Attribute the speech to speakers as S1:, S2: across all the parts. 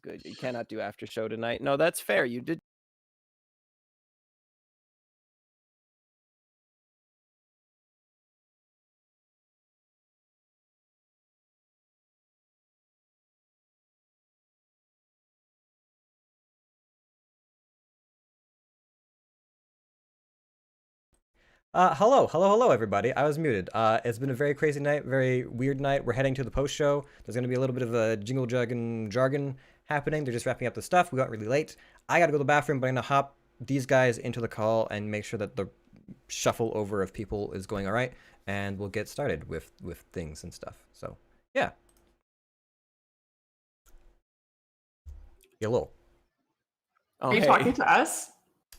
S1: good. You cannot do after show tonight. No, that's fair. You did.
S2: Hello, everybody. I was muted. It's been a very crazy night, very weird night. We're heading to the post show. There's gonna be a little bit of a jingle jargon happening. They're just wrapping up the stuff. We got really late. I gotta go to the bathroom, but I'm gonna hop these guys into the call and make sure that the shuffle over of people is going all right, and we'll get started with things and stuff. So yeah. Hello.
S3: Oh, Are you talking to us?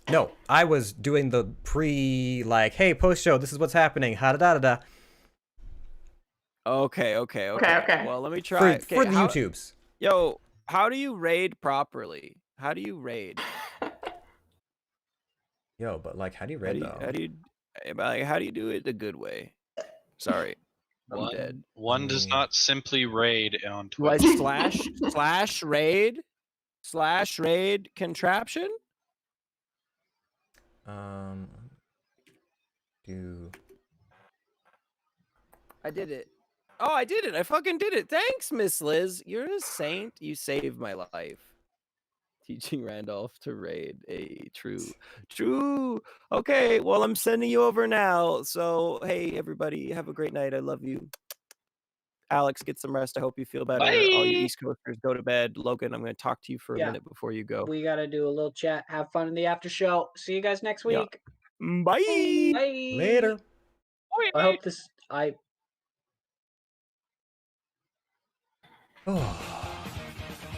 S2: No, I was doing the hey, post show, this is what's happening, ha da da da.
S1: Okay. Well, let me try.
S2: For the YouTubes.
S1: Yo, how do you raid properly? How do you raid?
S2: Yo, but like, how do you raid though?
S1: How do you do it the good way? Sorry, I'm dead.
S4: One does not simply raid on
S1: Twitch.
S4: Twitch.
S1: Do I slash raid Cantraption? I did it. Oh, I did it. I fucking did it. Thanks, Miss Liz. You're a saint. You saved my life. Teaching Randolph to raid. True. Okay, well, I'm sending you over now. So, hey, everybody, have a great night. I love you. Alex, get some rest. I hope you feel better.
S4: Bye.
S1: All you East Coasters, go to bed. Logan, I'm going to talk to you for a minute before you go.
S5: We got to do a little chat. Have fun in the after show. See you guys next week.
S1: Yeah. Bye.
S5: Bye.
S2: Later.
S5: I hope this...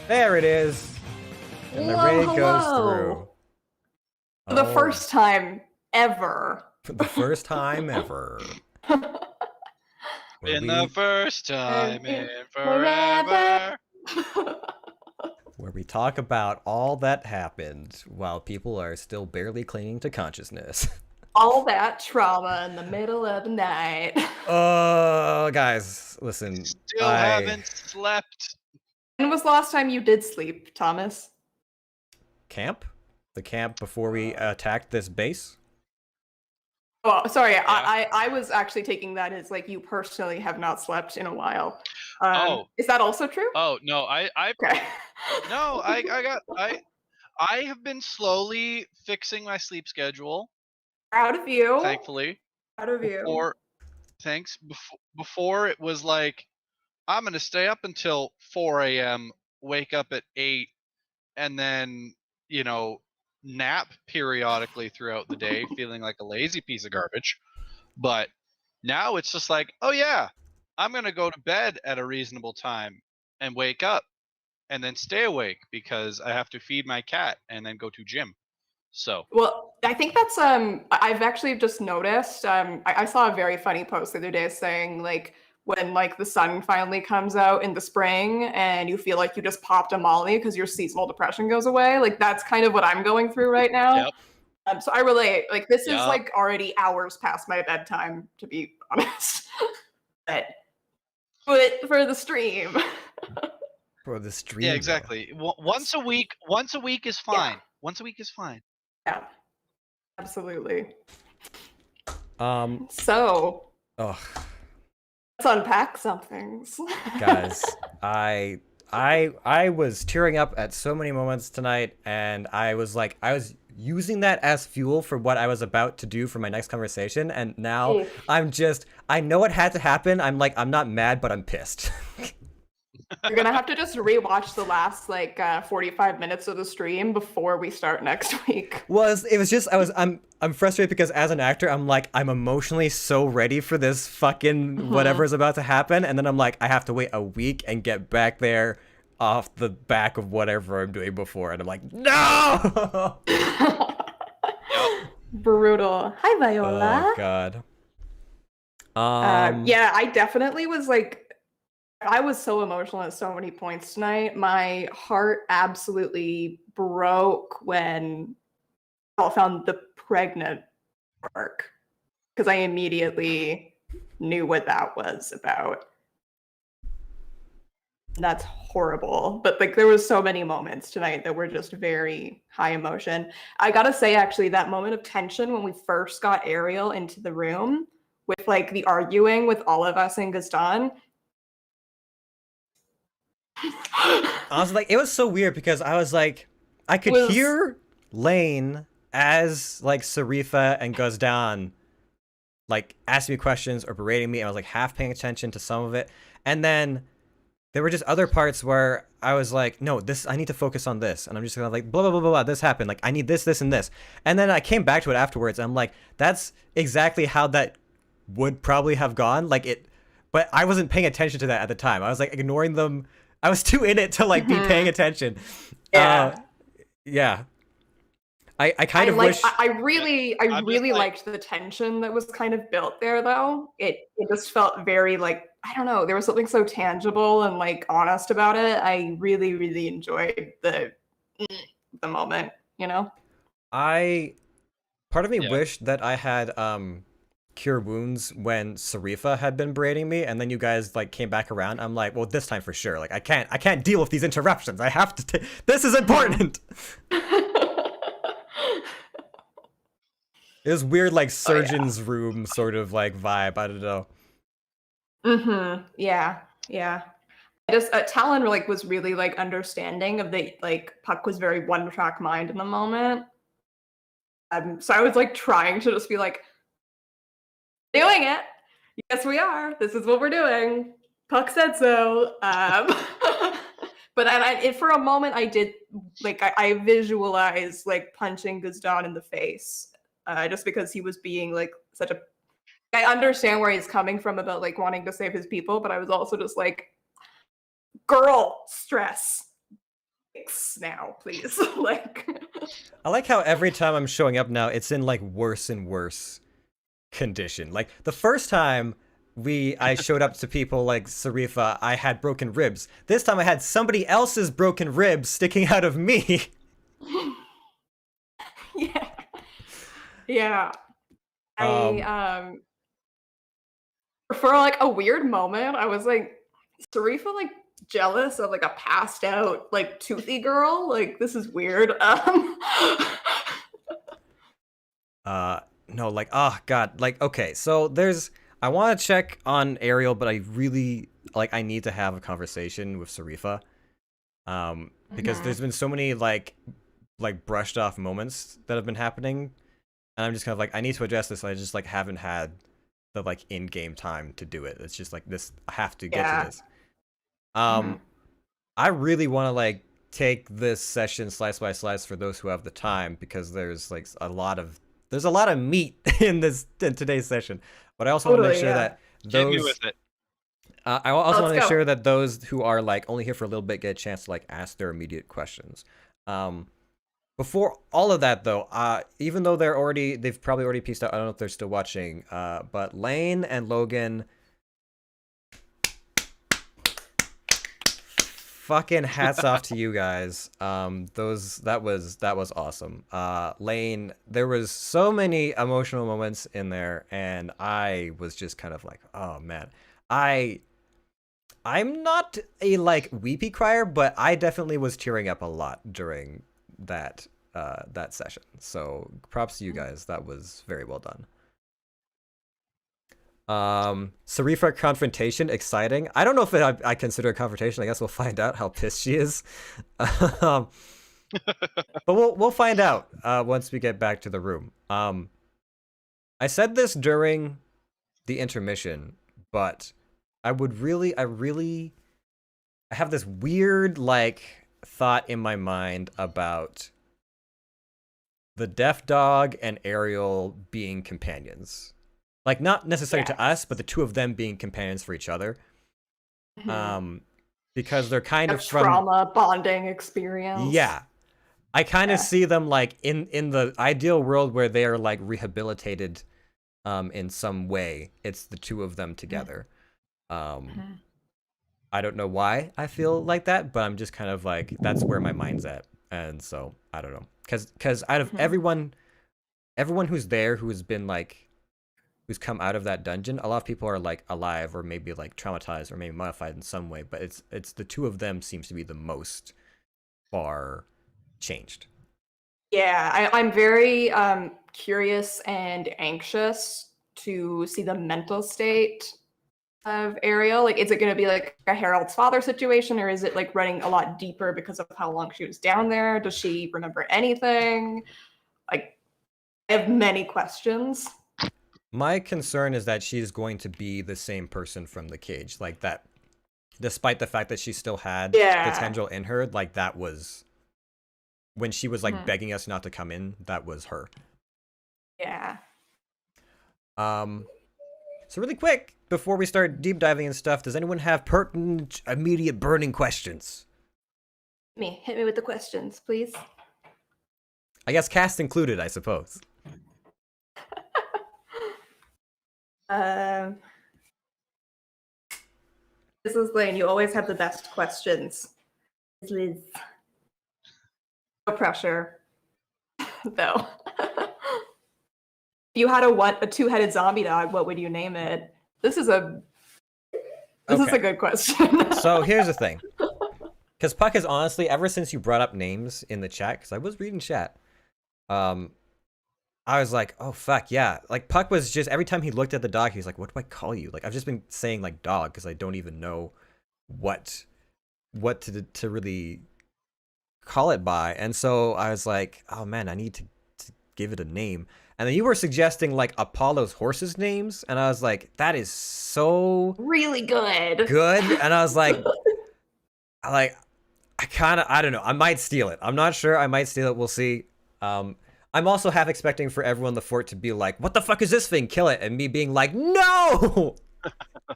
S2: There it is. And the raid goes through.
S3: For the first time ever.
S2: For the first time ever.
S4: The first time in forever.
S2: Where we talk about all that happened while people are still barely clinging to consciousness.
S3: All that trauma in the middle of the night.
S2: Guys, listen.
S4: Still haven't slept.
S3: When was the last time you did sleep, Thomas?
S2: Camp? The camp before we attacked this base?
S3: Oh, sorry. Yeah. I was actually taking that as like you personally have not slept in a while. Is that also true?
S4: Oh no,
S3: okay.
S4: No, I have been slowly fixing my sleep schedule.
S3: Proud of you.
S4: Thankfully.
S3: Proud of you.
S4: Thanks. Before it was like, I'm gonna stay up until 4 a.m., wake up at 8, and then, nap periodically throughout the day, feeling like a lazy piece of garbage. But now it's just like, oh yeah, I'm gonna go to bed at a reasonable time and wake up and then stay awake because I have to feed my cat and then go to gym. So
S3: well, I think that's I've actually just noticed. I saw a very funny post the other day saying like when like the sun finally comes out in the spring and you feel like you just popped a Molly because your seasonal depression goes away. Like that's kind of what I'm going through right now.
S4: Yep.
S3: So I relate. Like this is like already hours past my bedtime, to be honest. but for the stream.
S2: For the stream.
S4: Yeah, exactly. Once a week is fine.
S3: Yeah.
S4: Once a week is fine.
S3: Yeah. Absolutely.
S2: So. Oh.
S3: Let's unpack some things.
S2: Guys, I was tearing up at so many moments tonight, and I was using that as fuel for what I was about to do for my next conversation, and now I know it had to happen. I'm not mad, but I'm pissed.
S3: You're gonna have to just rewatch the last 45 minutes of the stream before we start next week.
S2: I'm frustrated because as an actor, I'm emotionally so ready for this fucking whatever's about to happen, and then I'm like, I have to wait a week and get back there off the back of whatever I'm doing before, and I'm like, no.
S3: Brutal. Hi, Viola.
S2: Oh God.
S3: Yeah, I definitely was I was so emotional at so many points tonight. My heart absolutely broke when I found the pregnant mark because I immediately knew what that was about. That's horrible. But like there was so many moments tonight that were just very high emotion. I gotta say, actually, that moment of tension when we first got Ariel into the room with like the arguing with all of us and Gaston.
S2: I was like, it was so weird because I was like, I could
S3: Was-
S2: hear Lane as like Sarifa and Guzdan like asking me questions or berating me. I was like half paying attention to some of it, and then there were just other parts where I was like, no, this I need to focus on this, and I'm just gonna like blah blah blah blah blah. This happened. Like I need this, this, and this, and then I came back to it afterwards. And I'm like, that's exactly how that would probably have gone. Like it, but I wasn't paying attention to that at the time. I was like ignoring them. I was too in it to like be paying attention.
S3: Yeah.
S2: Yeah. I kind of
S3: like,
S2: wish.
S3: I really
S4: I'm just like-
S3: liked the tension that was kind of built there, though. It just felt very like, I don't know, there was something so tangible and like honest about it. I really, really enjoyed the moment, you know?
S2: Part of me
S4: Yeah.
S2: wished that I had cure wounds when Sarifa had been berating me, and then you guys like came back around. I'm like, well, this time for sure. Like I can't deal with these interruptions. I have to. This is important. It was weird, like surgeon's room sort of like vibe. I don't know.
S3: Yeah. I just Talon like was really like understanding of the like Puck was very one track mind in the moment. So I was like trying to just be like, doing it. Yes, we are. This is what we're doing. Puck said so. But for a moment, I did like I visualized like punching Guzdan in the face, just because he was being like such a. I understand where he's coming from about like wanting to save his people, but I was also just like, girl, stress. Now, please. Like.
S2: I like how every time I'm showing up now, it's in like worse and worse condition. Like the first time I showed up to people like Sarifa, I had broken ribs. This time I had somebody else's broken ribs sticking out of me.
S3: Yeah. For like a weird moment, I was like, Sarifa like jealous of like a passed out like toothy girl. Like this is weird.
S2: No, like, oh god, like, okay, so I want to check on Ariel, but I really, like, I need to have a conversation with Sarifa, because there's been so many, like brushed off moments that have been happening, and I'm just kind of like, I need to address this, I just, like, haven't had the, like, in-game time to do it. It's just, like, this, I have to get to this. I really want to, like, take this session slice by slice for those who have the time, because there's, like, a lot of meat in today's session, but I also want to make sure that
S4: Hit me
S2: those.
S4: with it.
S2: I also want to make
S3: go.
S2: sure that those who are like only here for a little bit get a chance to like ask their immediate questions. Before all of that, though, even though they've probably already pieced out. I don't know if they're still watching. But Lane and Logan. Fucking hats off to you guys. That was awesome. Lane, there was so many emotional moments in there, and I was just kind of like, oh man. I'm not a like weepy crier, but I definitely was tearing up a lot during that session. So props to you guys. That was very well done. Sarifa confrontation, exciting. I don't know if I consider a confrontation. I guess we'll find out how pissed she is. But we'll find out once we get back to the room. I said this during the intermission, but I have this weird like thought in my mind about the deaf dog and Ariel being companions. Like, not necessarily to us, but the two of them being companions for each other. Because they're kind of from
S3: trauma bonding experience.
S2: Yeah. I kind of see them like in the ideal world where they are like rehabilitated in some way. It's the two of them together. I don't know why I feel like that, but I'm just kind of like, that's where my mind's at. And so, I don't know. Because out of everyone who's there who has been like who's come out of that dungeon. A lot of people are like alive or maybe like traumatized or maybe modified in some way, but it's the two of them seems to be the most far changed.
S3: Yeah, I'm very curious and anxious to see the mental state of Ariel. Like, is it going to be like a Harold's father situation, or is it like running a lot deeper because of how long she was down there? Does she remember anything? Like, I have many questions.
S2: My concern is that she's going to be the same person from the cage, like that. Despite the fact that she still had the tendril in her, like that was when she was like begging us not to come in. That was her.
S3: Yeah.
S2: So really quick, before we start deep diving and stuff, does anyone have pertinent, immediate, burning questions?
S3: Hit me with the questions, please.
S2: I guess cast included, I suppose.
S3: Mrs. Lane, you always have the best questions. Liz. No pressure, though. If you had a two-headed zombie dog, what would you name it? This is a good question.
S2: So here's the thing. Because Puck has honestly, ever since you brought up names in the chat, because I was reading chat, I was like, oh, fuck, yeah. Like, Puck was just, every time he looked at the dog, he was like, what do I call you? Like, I've just been saying, like, dog, because I don't even know what to really call it by. And so I was like, oh, man, I need to give it a name. And then you were suggesting, like, Apollo's horses' names, and I was like, that is so...
S3: really good.
S2: Good. And I was like, I don't know. I might steal it. I'm not sure. I might steal it. We'll see. I'm also half expecting for everyone in the fort to be like, what the fuck is this thing? Kill it. And me being like, no!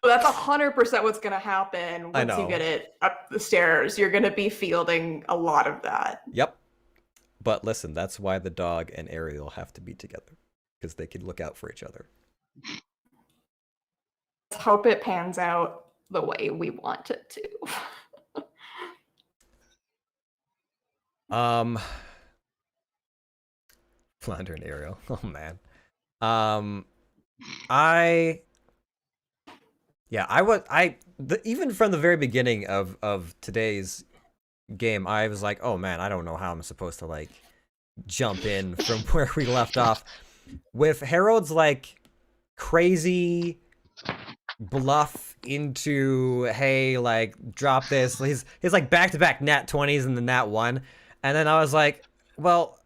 S3: That's 100% what's going to happen once you get it up the stairs. You're going to be fielding a lot of that.
S2: Yep. But listen, that's why the dog and Ariel have to be together. Because they can look out for each other.
S3: Let's hope it pans out the way we want it to.
S2: Flounder and Ariel. Oh man. Even from the very beginning of today's game, I was like, oh man, I don't know how I'm supposed to like jump in from where we left off. With Harold's like crazy bluff into, hey, like drop this. He's like back-to-back nat 20s and the nat 1. And then I was like, well,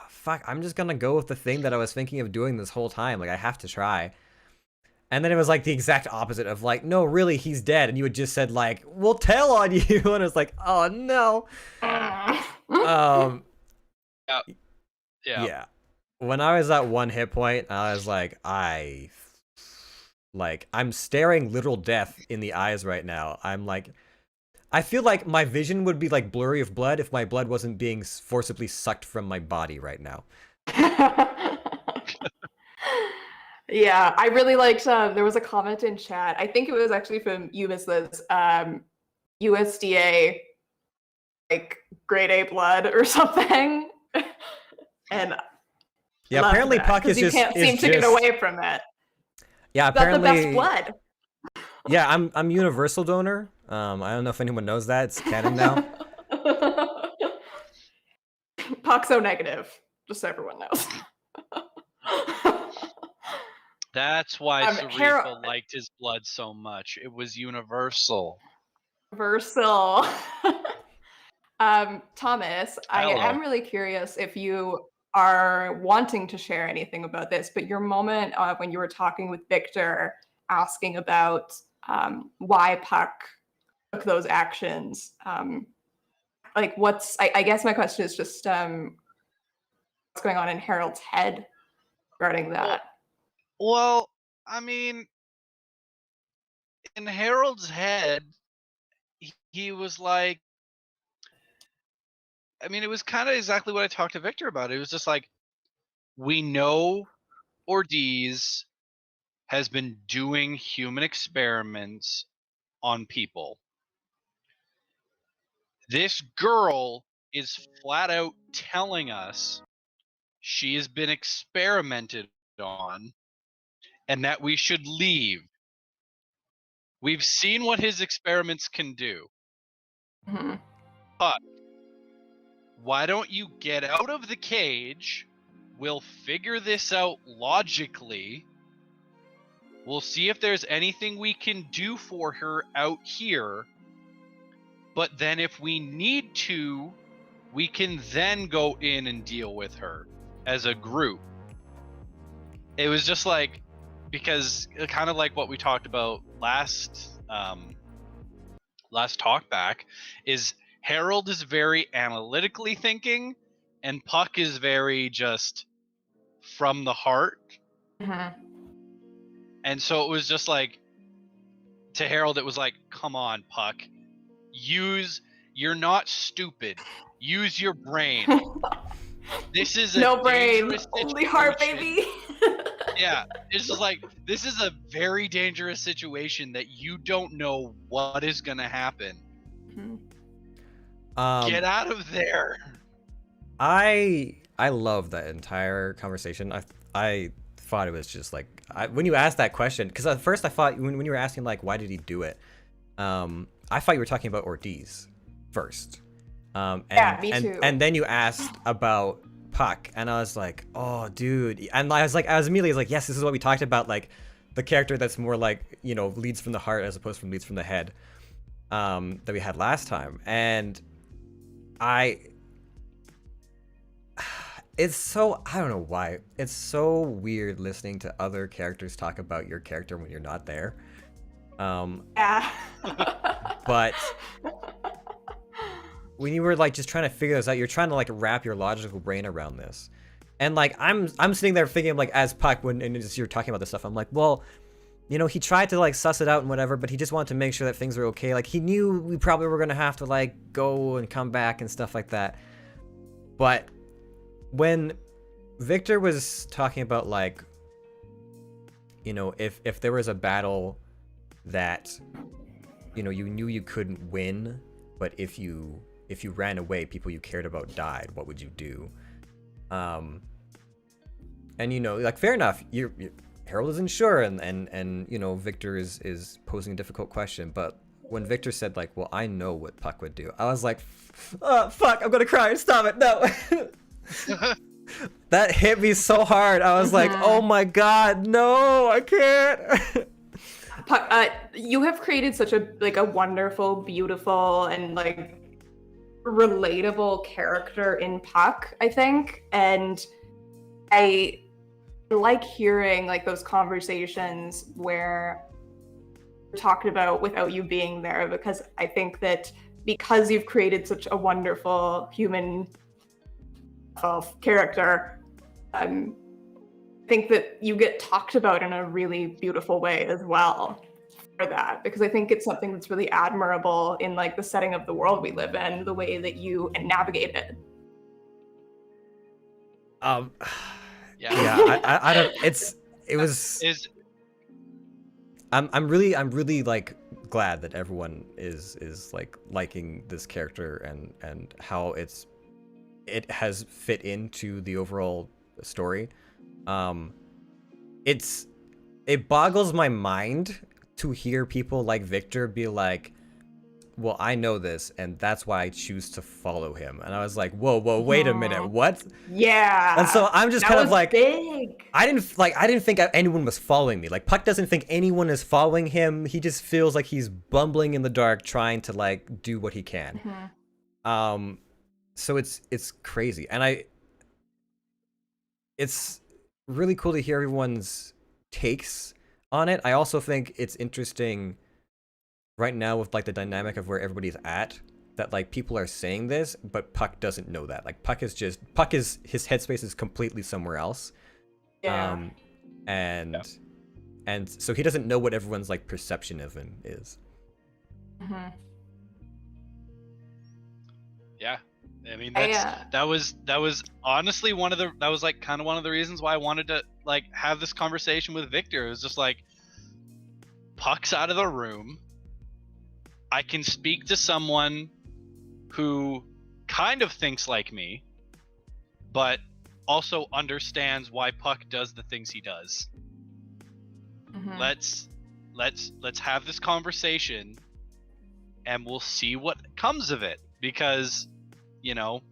S2: fuck, I'm just gonna go with the thing that I was thinking of doing this whole time. Like, I have to try. And then it was like the exact opposite of like, no, really, he's dead. And you had just said like, we'll tell on you. And I was like, oh no. Yeah. When I was at 1 hit point, I was like, I'm staring literal death in the eyes right now. I'm like, I feel like my vision would be like blurry of blood if my blood wasn't being forcibly sucked from my body right now.
S3: Yeah, I really liked, there was a comment in chat. I think it was actually from you, Miss Liz, USDA, like grade A blood or something. And
S2: yeah, apparently Puck is just...
S3: You can't seem to get away from it.
S2: Yeah, apparently...
S3: That's the best blood.
S2: Yeah, I'm universal donor. I don't know if anyone knows that. It's canon now.
S3: Puck's O negative, just so everyone knows.
S4: That's why Sarifa liked his blood so much. It was universal.
S3: Universal. Thomas,
S4: Hello.
S3: I am really curious if you are wanting to share anything about this, but your moment when you were talking with Victor, asking about why Puck took those actions, like I guess my question is just what's going on in Harold's head regarding that?
S4: Well, I mean, in Harold's head, he was like, I mean, it was kind of exactly what I talked to Victor about. It was just like, we know Ortiz has been doing human experiments on people. This girl is flat out telling us she has been experimented on, and that we should leave. We've seen what his experiments can do.
S3: Mhm.
S4: But why don't you get out of the cage? We'll figure this out logically. We'll see if there's anything we can do for her out here. But then if we need to, we can then go in and deal with her as a group. It was just like, because kind of like what we talked about last talk back, is Harold is very analytically thinking and Puck is very just from the heart.
S3: Mhm.
S4: And so it was just like, to Harold, it was like, come on, Puck. You're not stupid. Use your brain. This is a
S3: No brain,
S4: dangerous
S3: only heart,
S4: situation.
S3: baby.
S4: Yeah, it's just like, this is a very dangerous situation that you don't know what is gonna happen. Get out of there.
S2: I love that entire conversation. I thought it was just like, when you asked that question, because at first I thought when you were asking like why did he do it, I thought you were talking about Ortiz first.
S3: Yeah, me too.
S2: And then you asked about Puck, and I was like, oh, dude. And I was immediately like, yes, this is what we talked about, like the character that's more like, you know, leads from the heart as opposed from leads from the head, that we had last time. And it's so, I don't know why, it's so weird listening to other characters talk about your character when you're not there.
S3: Yeah.
S2: But when you were like just trying to figure this out, you're trying to like wrap your logical brain around this, and like I'm sitting there thinking like as Puck you're talking about this stuff, I'm like, well, you know, he tried to like suss it out and whatever, but he just wanted to make sure that things were okay. Like he knew we probably were gonna have to like go and come back and stuff like that. But when Victor was talking about like, you know, if there was a battle that, you know, you knew you couldn't win, but if you ran away, people you cared about died, what would you do? And you know, like, fair enough, Harold isn't sure, and you know, Victor is posing a difficult question, but when Victor said like, well, I know what Puck would do, I was like, oh, fuck, I'm gonna cry, stop it, no. That hit me so hard. I was like, oh my god, no, I can't.
S3: You have created such a wonderful, beautiful, and like relatable character in Puck, I think, and I like hearing like those conversations where you're talked about without you being there, because I think that because you've created such a wonderful human character, I think that you get talked about in a really beautiful way as well for that, because I think it's something that's really admirable in like the setting of the world we live in, the way that you navigate it.
S2: Yeah, I don't, I'm really like glad that everyone is like liking this character and how it has fit into the overall story. It boggles my mind to hear people like Victor be like, well, I know this, and that's why I choose to follow him. And I was like, whoa, wait a minute, what?
S3: Yeah.
S2: And so I'm just kind of like,
S3: big.
S2: I didn't think anyone was following me. Like, Puck doesn't think anyone is following him. He just feels like he's bumbling in the dark, trying to like do what he can. So it's crazy, and it's really cool to hear everyone's takes on it. I also think it's interesting right now with like the dynamic of where everybody's at, that like people are saying this, but Puck doesn't know that. Like Puck is his headspace is completely somewhere else.
S3: Yeah.
S2: And so he doesn't know what everyone's like perception of him is.
S4: Yeah. I mean, that was honestly that was like kind of one of the reasons why I wanted to like have this conversation with Victor. It was just like, Puck's out of the room. I can speak to someone who kind of thinks like me, but also understands why Puck does the things he does.
S3: Mhm.
S4: let's have this conversation, and we'll see what comes of it, because you know,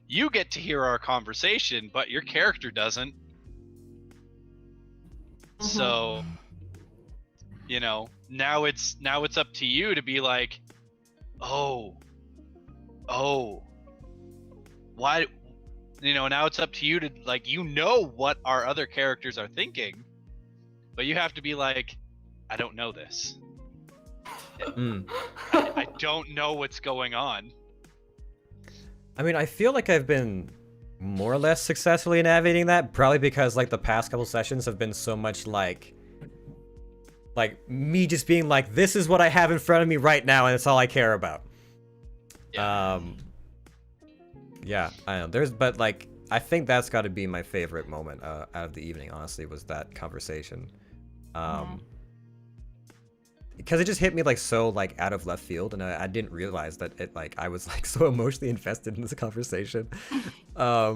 S4: you get to hear our conversation, but your character doesn't. So, you know, now it's up to you to be like, oh, why, you know, now it's up to you to, like, you know what our other characters are thinking, but you have to be like, I don't know this. I don't know what's going on.
S2: I mean, I feel like I've been more or less successfully navigating that, probably because like the past couple sessions have been so much like me just being like, this is what I have in front of me right now, and it's all I care about.
S4: Yeah.
S2: Yeah, I know. But like, I think that's got to be my favorite moment out of the evening. Honestly, was that conversation. Because it just hit me like so like out of left field, and I didn't realize that it like I was like so emotionally invested in this conversation. So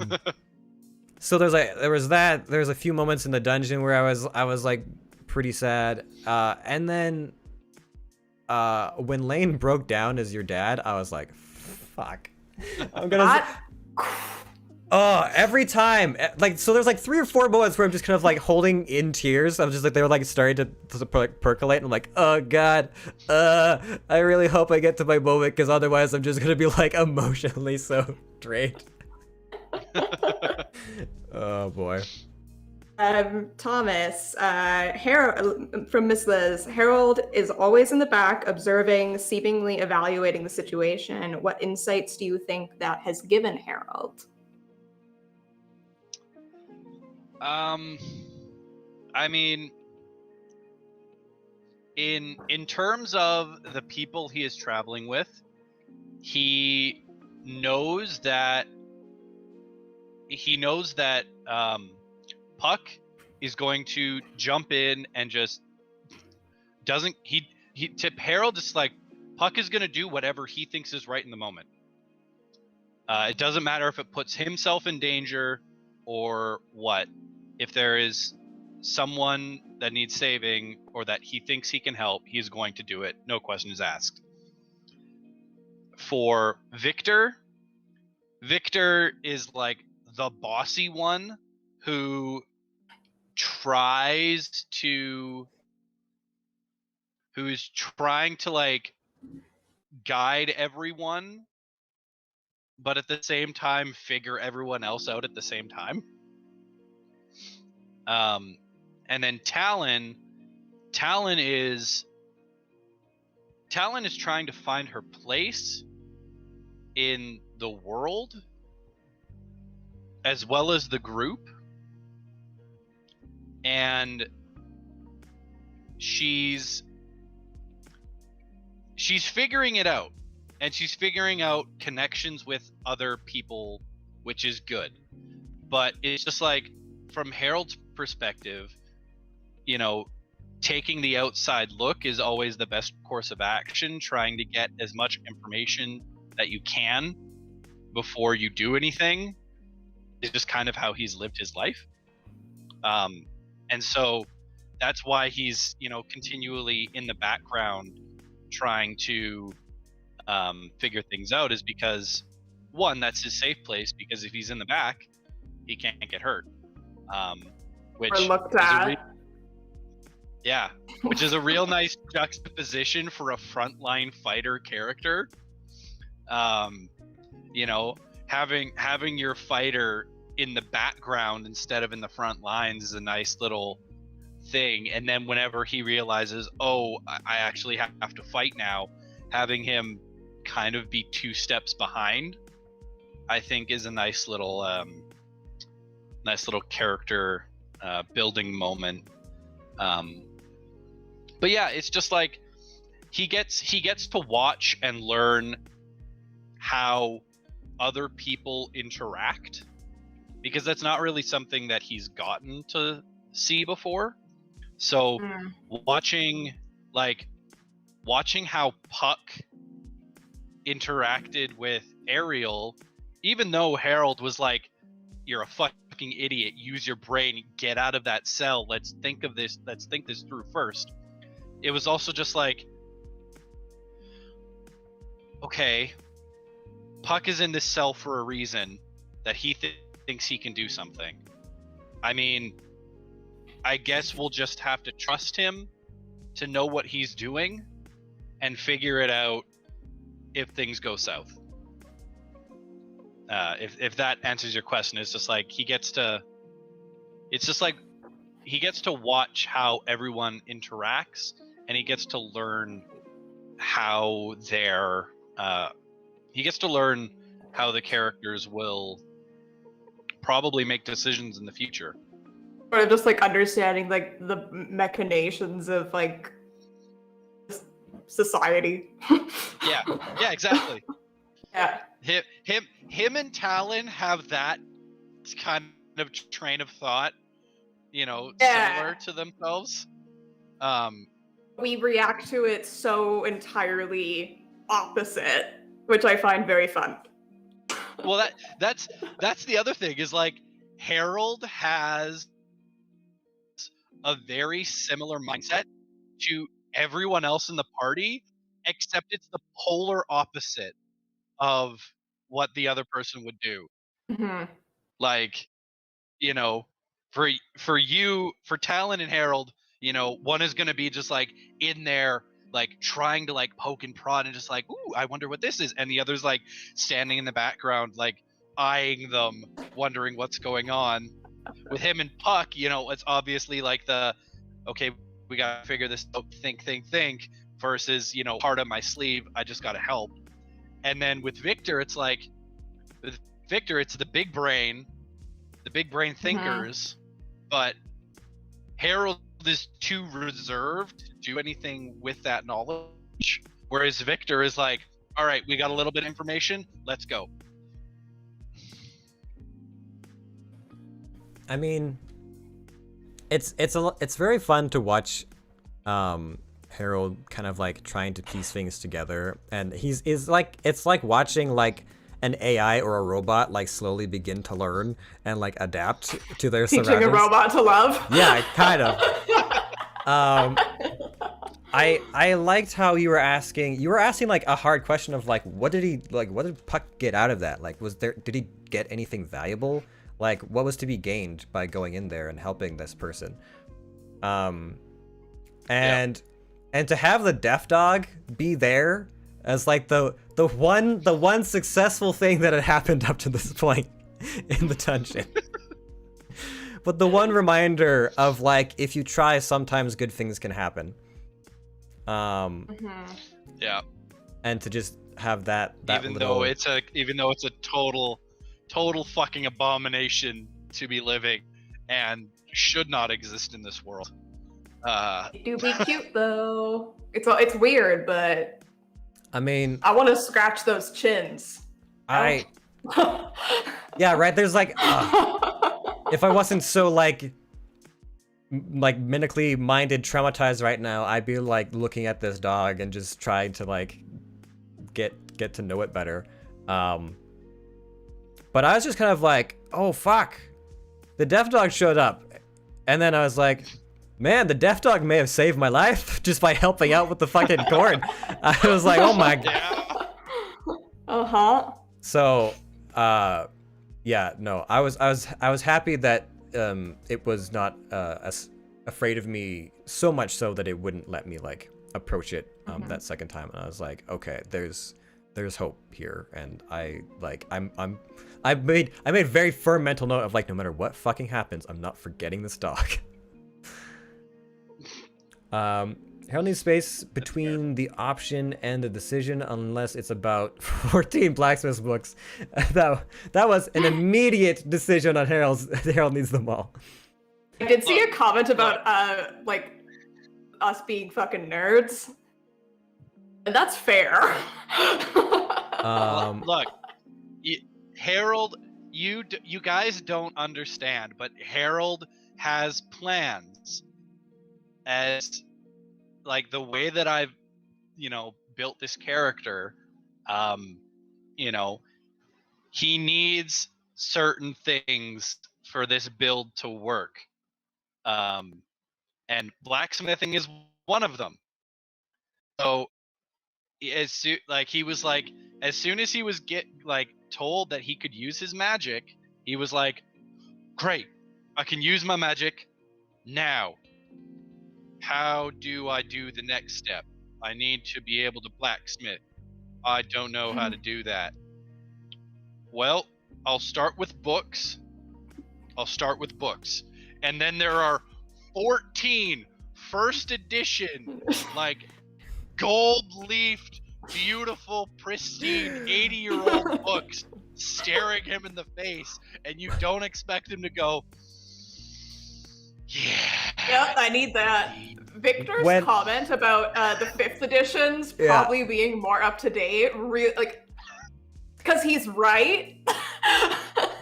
S2: there's a few moments in the dungeon where I was like pretty sad, and then when Lane broke down as your dad, I was like, fuck, I'm gonna. Oh, every time, like, so there's like 3 or 4 moments where I'm just kind of like holding in tears. I'm just like, they were like starting to percolate, and I'm like, oh god, I really hope I get to my moment, because otherwise I'm just gonna be like emotionally so drained. Oh boy.
S3: Thomas, Harold, from Miss Liz, Harold is always in the back, observing, seemingly evaluating the situation. What insights do you think that has given Harold?
S4: I mean, in terms of the people he is traveling with, he knows that Puck is going to jump in and just doesn't he tip Harold is like, Puck is going to do whatever he thinks is right in the moment. It doesn't matter if it puts himself in danger or what. If there is someone that needs saving or that he thinks he can help, he's going to do it. No questions asked. For Victor is like the bossy one who's trying to like guide everyone, but at the same time figure everyone else out at the same time. And then Talon is trying to find her place in the world as well as the group, and she's figuring it out, and she's figuring out connections with other people, which is good. But it's just like, from Harold's perspective, you know, taking the outside look is always the best course of action, trying to get as much information that you can before you do anything is just kind of how he's lived his life. And so that's why he's, you know, continually in the background trying to figure things out, is because, one, that's his safe place, because if he's in the back, he can't get hurt. Which
S3: Or looked at.
S4: Which is a real nice juxtaposition for a frontline fighter character. You know, having your fighter in the background instead of in the front lines is a nice little thing. And then whenever he realizes, oh, I actually have to fight now, having him kind of be 2 steps behind, I think is a nice little character building moment. But yeah, it's just like he gets to watch and learn how other people interact, because that's not really something that he's gotten to see before. So watching how Puck interacted with Ariel, even though Harold was like, you're a fucking fucking idiot. Use your brain. Get out of that cell. Let's think of this. Let's think this through first. It was also just like, okay, Puck is in this cell for a reason that he thinks he can do something. I mean, I guess we'll just have to trust him to know what he's doing and figure it out if things go south. If that answers your question, it's just like he gets to watch how everyone interacts, and he gets to learn how the characters will probably make decisions in the future.
S3: Or just like understanding like the machinations of like society.
S4: Yeah, exactly.
S3: Yeah.
S4: Him and Talon have that kind of train of thought, similar to themselves.
S3: We react to it so entirely opposite, which I find very fun.
S4: Well, that's the other thing is like Harold has a very similar mindset to everyone else in the party, except it's the polar opposite of what the other person would do.
S3: Mm-hmm.
S4: Like, for Talon and Harold, one is going to be just like in there, like trying to like poke and prod and just like, ooh, I wonder what this is. And the other's like standing in the background, like eyeing them, wondering what's going on. With him and Puck, it's obviously like okay, we got to figure this out, think, versus, heart on my sleeve, I just got to help. And then with Victor, it's like, it's the big brain thinkers, but Harold is too reserved to do anything with that knowledge, whereas Victor is like, all right, we got a little bit of information, let's go.
S2: I mean, it's very fun to watch Harold kind of like trying to piece things together, and it's like watching like an AI or a robot like slowly begin to learn and like adapt to their surroundings.
S3: Teaching a robot to love.
S2: Yeah, kind of. I liked how you were asking like a hard question of like what did Puck get out of that? Like did he get anything valuable? Like what was to be gained by going in there and helping this person? And to have the deaf dog be there as like the one successful thing that had happened up to this point in the dungeon. But the one reminder of like, if you try, sometimes good things can happen.
S4: Yeah.
S2: And to just have that
S4: even though it's a total fucking abomination to be living and should not exist in this world.
S3: It do be cute though. It's weird, but
S2: I mean,
S3: I want to scratch those chins.
S2: Yeah, right. There's like, if I wasn't so like medically minded, traumatized right now, I'd be like looking at this dog and just trying to like get to know it better. But I was just kind of like, oh fuck, the deaf dog showed up, and then I was like, man, the deaf dog may have saved my life just by helping out with the fucking cord. I was like, oh my god.
S3: Uh-huh.
S2: So, yeah, no, I was happy that it was not as afraid of me, so much so that it wouldn't let me like approach it that second time. And I was like, okay, there's hope here, and I made very firm mental note of like, no matter what fucking happens, I'm not forgetting this dog. Harold needs space between the option and the decision unless it's about 14 blacksmith books. That was an immediate decision on Harold needs them all.
S3: I did see a comment about like us being fucking nerds. And that's fair.
S4: Look, Harold, you guys don't understand, but Harold has plans. As like the way that I've built this character, he needs certain things for this build to work. And blacksmithing is one of them. So as soon as he was told that he could use his magic, he was like, great, I can use my magic now. How do I do the next step? I need to be able to blacksmith. I don't know how to do that. Well, I'll start with books. And then there are 14 first edition, like, gold-leafed, beautiful, pristine, 80-year-old books staring him in the face, and you don't expect him to go, yeah.
S3: Yep, I need that. Victor's comment about the 5th editions probably being more up to date, because he's right.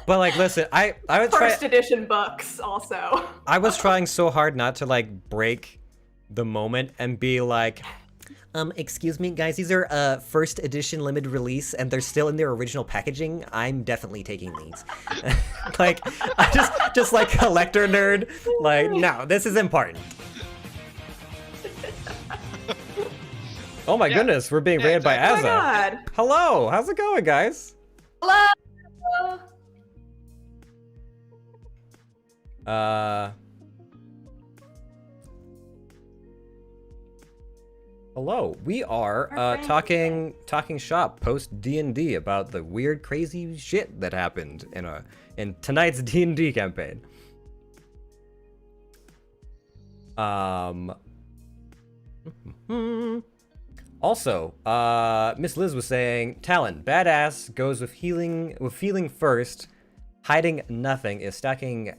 S2: But like, listen, I was
S3: first edition books also.
S2: I was trying so hard not to like break the moment and be like, excuse me, guys, these are first edition limited release and they're still in their original packaging. I'm definitely taking these. Like, I just like collector nerd. Like, no, this is important. Oh my goodness, we're being raided by Azza.
S3: Oh my God.
S2: Hello, how's it going, guys?
S3: Hello.
S2: Hello. We are talking shop post DnD about the weird, crazy shit that happened in tonight's DnD campaign. Also, Miss Liz was saying, Talon, badass, goes with feeling first, hiding nothing, is stacking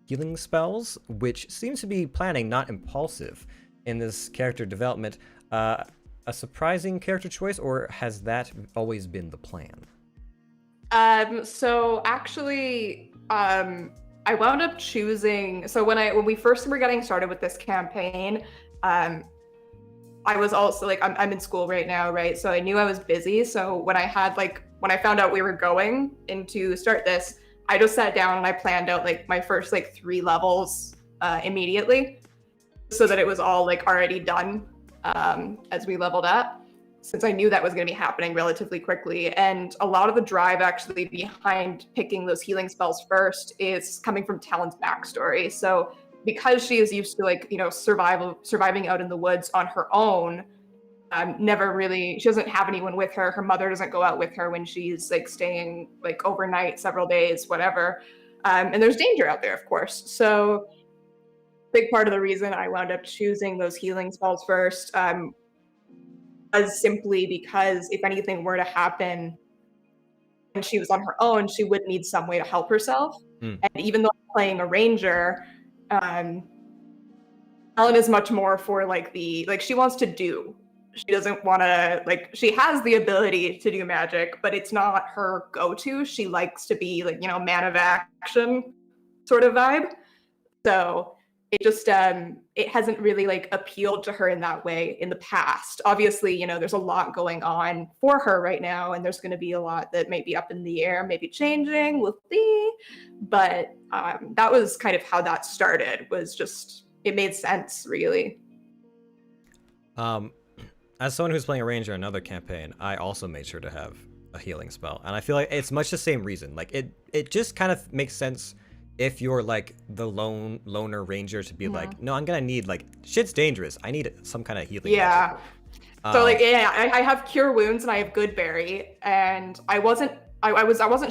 S2: healing spells, which seems to be planning, not impulsive, in this character development. A surprising character choice, or has that always been the plan?
S3: So actually, I wound up choosing, so when we first were getting started with this campaign, I was also like, I'm in school right now, right? So I knew I was busy. So when I found out we were going to start this, I just sat down and I planned out like my first like 3 levels immediately, so that it was all like already done as we leveled up, since I knew that was going to be happening relatively quickly. And a lot of the drive actually behind picking those healing spells first is coming from Talon's backstory. So because she is used to like, you know, surviving out in the woods on her own, she doesn't have anyone with her. Her mother doesn't go out with her when she's like staying like overnight, several days, whatever. And there's danger out there, of course. So big part of the reason I wound up choosing those healing spells first was simply because if anything were to happen and she was on her own, she would need some way to help herself. And even though I'm playing a ranger, Ellen is much more for like she wants to do. She doesn't want to, like, she has the ability to do magic, but it's not her go-to. She likes to be like, you know, man of action sort of vibe. So it just, it hasn't really like appealed to her in that way in the past. Obviously, you know, there's a lot going on for her right now, and there's going to be a lot that may be up in the air, maybe changing, we'll see. But that was kind of how that started, was just, it made sense, really.
S2: As someone who's playing a ranger in another campaign, I also made sure to have a healing spell. And I feel like it's much the same reason. Like, it just kind of makes sense if you're like the loner ranger to be like, no, I'm gonna need, like, shit's dangerous, I need some kind of healing magic.
S3: So like, I have cure wounds and I have good berry, and I wasn't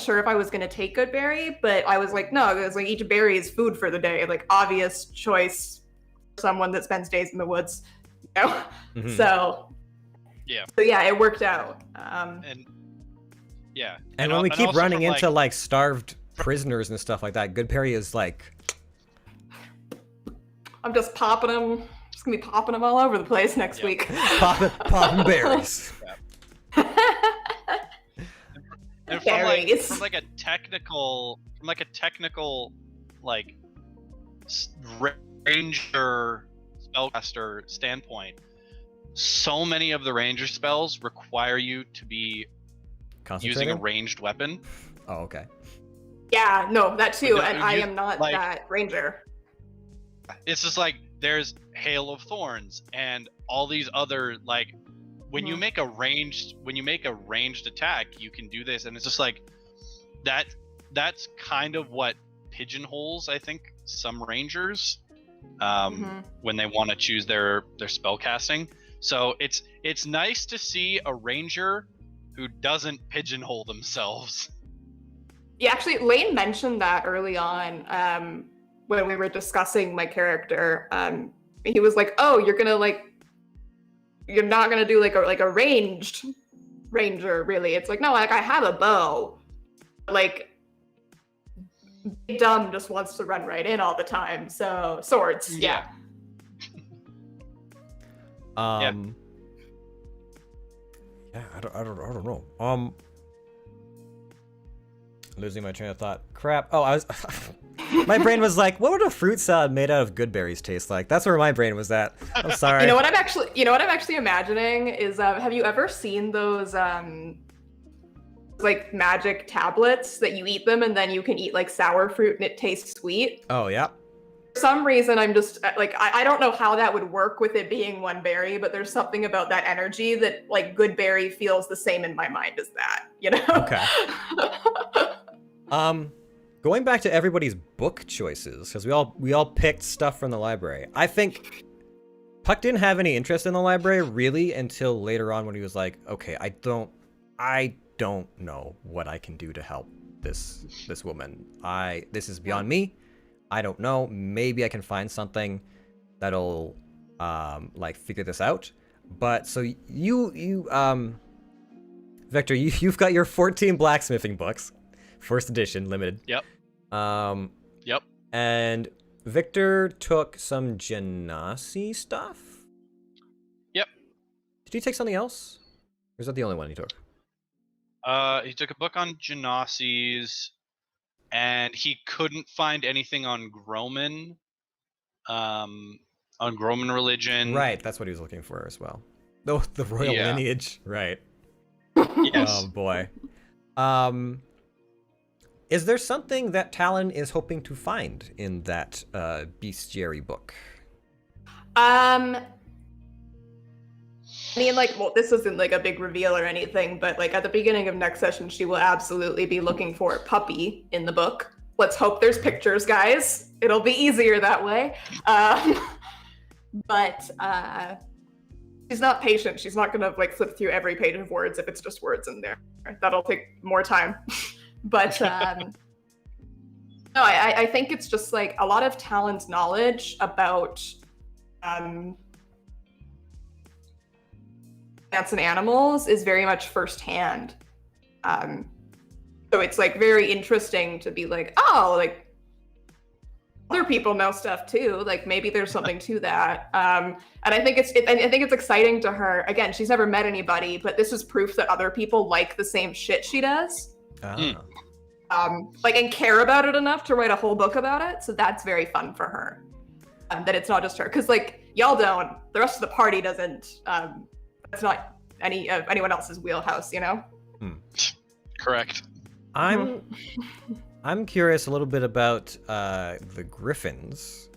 S3: sure if I was gonna take good berry, but I was like, no, because like each berry is food for the day, like obvious choice for someone that spends days in the woods, you know. So yeah, it worked out.
S2: And when we keep running into like starved prisoners and stuff like that, good berry is like,
S3: I'm just popping them. Just gonna be popping them all over the place next week.
S2: popping berries.
S4: And from like a technical like ranger spellcaster standpoint, so many of the ranger spells require you to be using a ranged weapon.
S2: Oh, okay.
S3: Yeah, no, that too.
S4: no,
S3: And I
S4: you-
S3: am not
S4: like-
S3: that ranger.
S4: It's just like there's Hail of Thorns and all these other like when you
S3: Mhm.
S4: make a ranged attack, you can do this, and it's just like that's kind of what pigeonholes, I think, some rangers
S3: Mhm.
S4: when they want to choose their spell casting. So it's nice to see a ranger who doesn't pigeonhole themselves.
S3: Yeah, actually, Lane mentioned that early on when we were discussing my character. He was like, "Oh, you're not gonna do like a ranged ranger, really." It's like, no, like I have a bow. Like, Big Dumb just wants to run right in all the time. So swords, yeah.
S2: Yeah, I don't know. Losing my train of thought. Crap. Oh, I was. My brain was like, what would a fruit salad made out of good berries taste like? That's where my brain was at. I'm sorry.
S3: You know what I'm actually imagining is have you ever seen those like magic tablets that you eat them and then you can eat like sour fruit and it tastes sweet?
S2: Oh yeah.
S3: For some reason, I'm just like I don't know how that would work with it being one berry, but there's something about that energy that like good berry feels the same in my mind as that, you know?
S2: Okay. Going back to everybody's book choices, because we all picked stuff from the library. I think Puck didn't have any interest in the library really until later on when he was like, okay, I don't know what I can do to help this woman. This is beyond me. I don't know. Maybe I can find something that'll like figure this out. But so you Victor, you've got your 14 blacksmithing books, first edition, limited.
S4: Yep. Yep.
S2: And Victor took some Genasi stuff.
S4: Yep.
S2: Did he take something else? Or is that the only one he took?
S4: He took a book on Genasi's, and he couldn't find anything on Groman. On Groman religion.
S2: Right, that's what he was looking for as well. Oh, the royal
S4: Yeah.
S2: lineage. Right.
S4: Yes.
S2: Oh boy. Is there something that Talon is hoping to find in that bestiary book?
S3: I mean, like, well, this isn't like a big reveal or anything, but like at the beginning of next session, she will absolutely be looking for a puppy in the book. Let's hope there's pictures, guys. It'll be easier that way. But she's not patient. She's not gonna like flip through every page of words if it's just words in there. That'll take more time. But no, I think it's just like a lot of Talon's knowledge about plants and animals is very much firsthand. So it's like very interesting to be like, oh, like other people know stuff too. Like maybe there's something to that. And I think it's exciting to her. Again, she's never met anybody, but this is proof that other people like the same shit she does. Like and care about it enough to write a whole book about it. So that's very fun for her. That it's not just her, because like y'all don't, the rest of the party doesn't. That's not anyone else's wheelhouse, you know.
S4: Correct.
S2: I'm curious a little bit about the Griffins.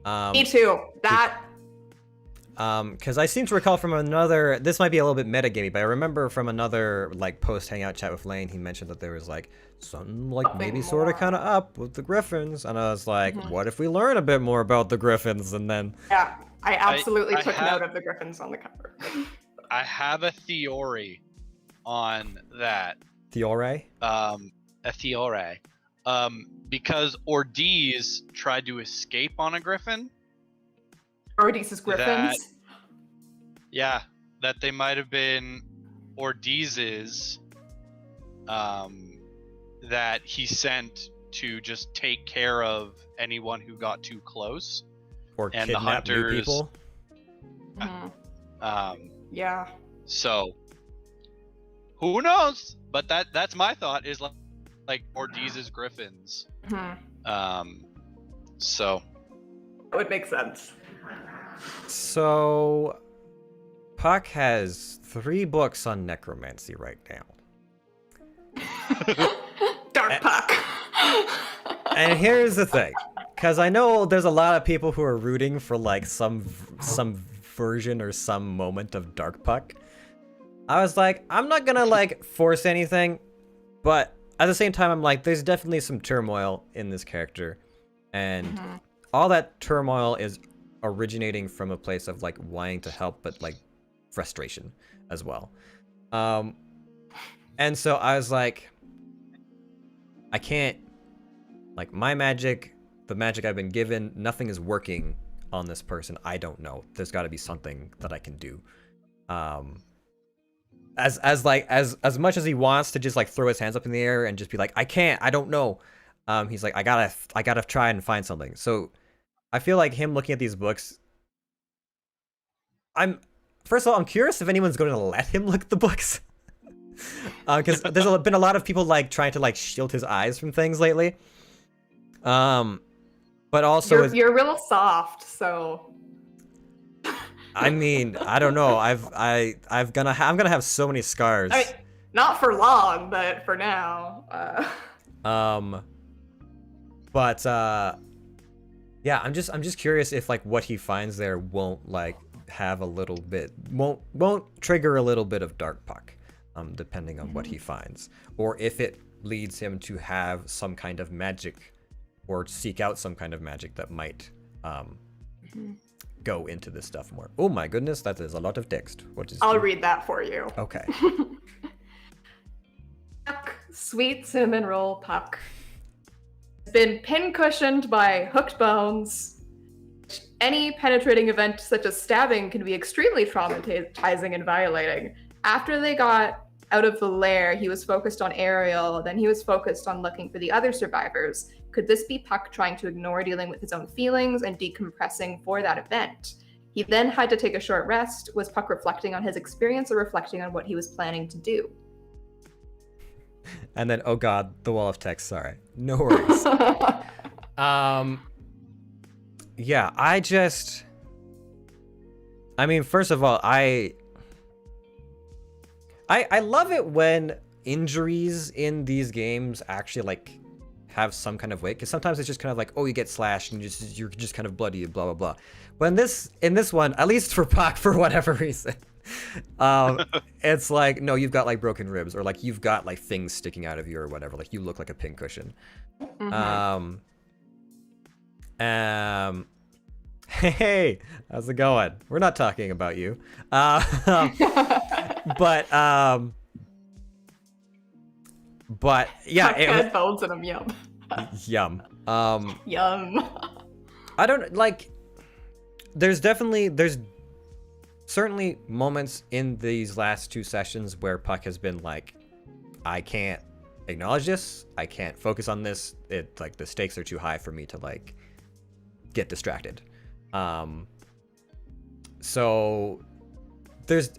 S3: Me too. That.
S2: Because I seem to recall from another, this might be a little bit metagamey, but I remember from another like post Hangout chat with Lane, he mentioned that there was like something like maybe sort of kind of up with the Griffins, and I was like, what if we learn a bit more about the Griffins? And then
S3: Yeah, I absolutely
S4: I
S3: took
S4: have-
S3: note of the Griffins on the cover.
S4: I have a theory on that.
S2: Theore?
S4: A theory. Because Ordees tried to escape on a griffin.
S3: Ordees' Griffins.
S4: Yeah, that they might have been Ordees's that he sent to just take care of anyone who got too close.
S2: Or
S4: And the
S2: kidnap new
S4: hunters-
S2: people?
S3: Mhm. Yeah.
S4: So who knows? But that's my thought is like Ordees's griffins.
S3: Mhm.
S4: So
S3: That would make sense.
S2: So, Puck has 3 books on necromancy right now.
S3: Dark Puck.
S2: And here's the thing, because I know there's a lot of people who are rooting for like some version or some moment of Dark Puck. I was like, I'm not gonna like force anything, but at the same time, I'm like, there's definitely some turmoil in this character, and all that turmoil is originating from a place of like wanting to help, but like frustration as well. And so I was like, I can't, like, my magic, the magic I've been given, nothing is working on this person. I don't know. There's got to be something that I can do. As much as he wants to just like throw his hands up in the air and just be like, I can't, I don't know. He's like, I gotta try and find something. So I feel like him looking at these books, first of all, I'm curious if anyone's going to let him look at the books. Because there's been a lot of people like trying to like shield his eyes from things lately. But also
S3: you're real soft, so
S2: I mean, I don't know. I'm gonna have so many scars.
S3: I mean, not for long, but for now.
S2: But yeah, I'm just curious if like what he finds there won't like have a little bit, won't trigger a little bit of Dark Puck, depending on what he finds, or if it leads him to have some kind of magic, or seek out some kind of magic that might go into this stuff more. Oh my goodness, that is a lot of text. What is?
S3: I'll read that for you.
S2: Okay.
S3: Puck, sweet cinnamon roll Puck, has been pin-cushioned by hooked bones. Any penetrating event such as stabbing can be extremely traumatizing and violating. After they got out of the lair, he was focused on Ariel, then he was focused on looking for the other survivors. Could this be Puck trying to ignore dealing with his own feelings and decompressing for that event? He then had to take a short rest. Was Puck reflecting on his experience or reflecting on what he was planning to do?
S2: And then, oh god, the wall of text, sorry. No worries. Yeah, I mean, first of all, I love it when injuries in these games actually like have some kind of weight, because sometimes it's just kind of like, oh, you get slashed and you're just kind of bloody, blah blah blah. But in this one, at least for Puck, for whatever reason, it's like, no, you've got like broken ribs, or like you've got like things sticking out of you or whatever, like you look like a pincushion. Hey, how's it going? We're not talking about you. But yeah,
S3: headphones and I'm yum.
S2: Yum.
S3: Yum.
S2: I don't like. There's certainly moments in these last two sessions where Puck has been like, I can't acknowledge this. I can't focus on this. It like the stakes are too high for me to like get distracted. So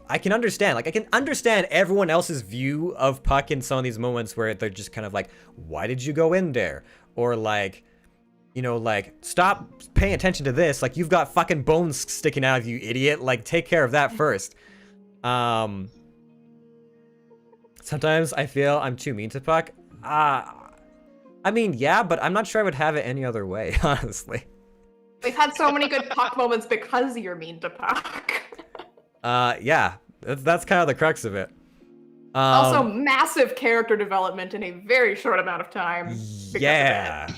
S2: I can understand everyone else's view of Puck in some of these moments where they're just kind of like, why did you go in there? Or like, you know, like, stop paying attention to this. Like, you've got fucking bones sticking out of you, idiot. Like, take care of that first. Sometimes I feel I'm too mean to Puck. I mean, yeah, but I'm not sure I would have it any other way, honestly.
S3: We've had so many good Puck moments because you're mean to Puck.
S2: Yeah, that's kind of the crux of it.
S3: Also, massive character development in a very short amount of time.
S2: Yeah.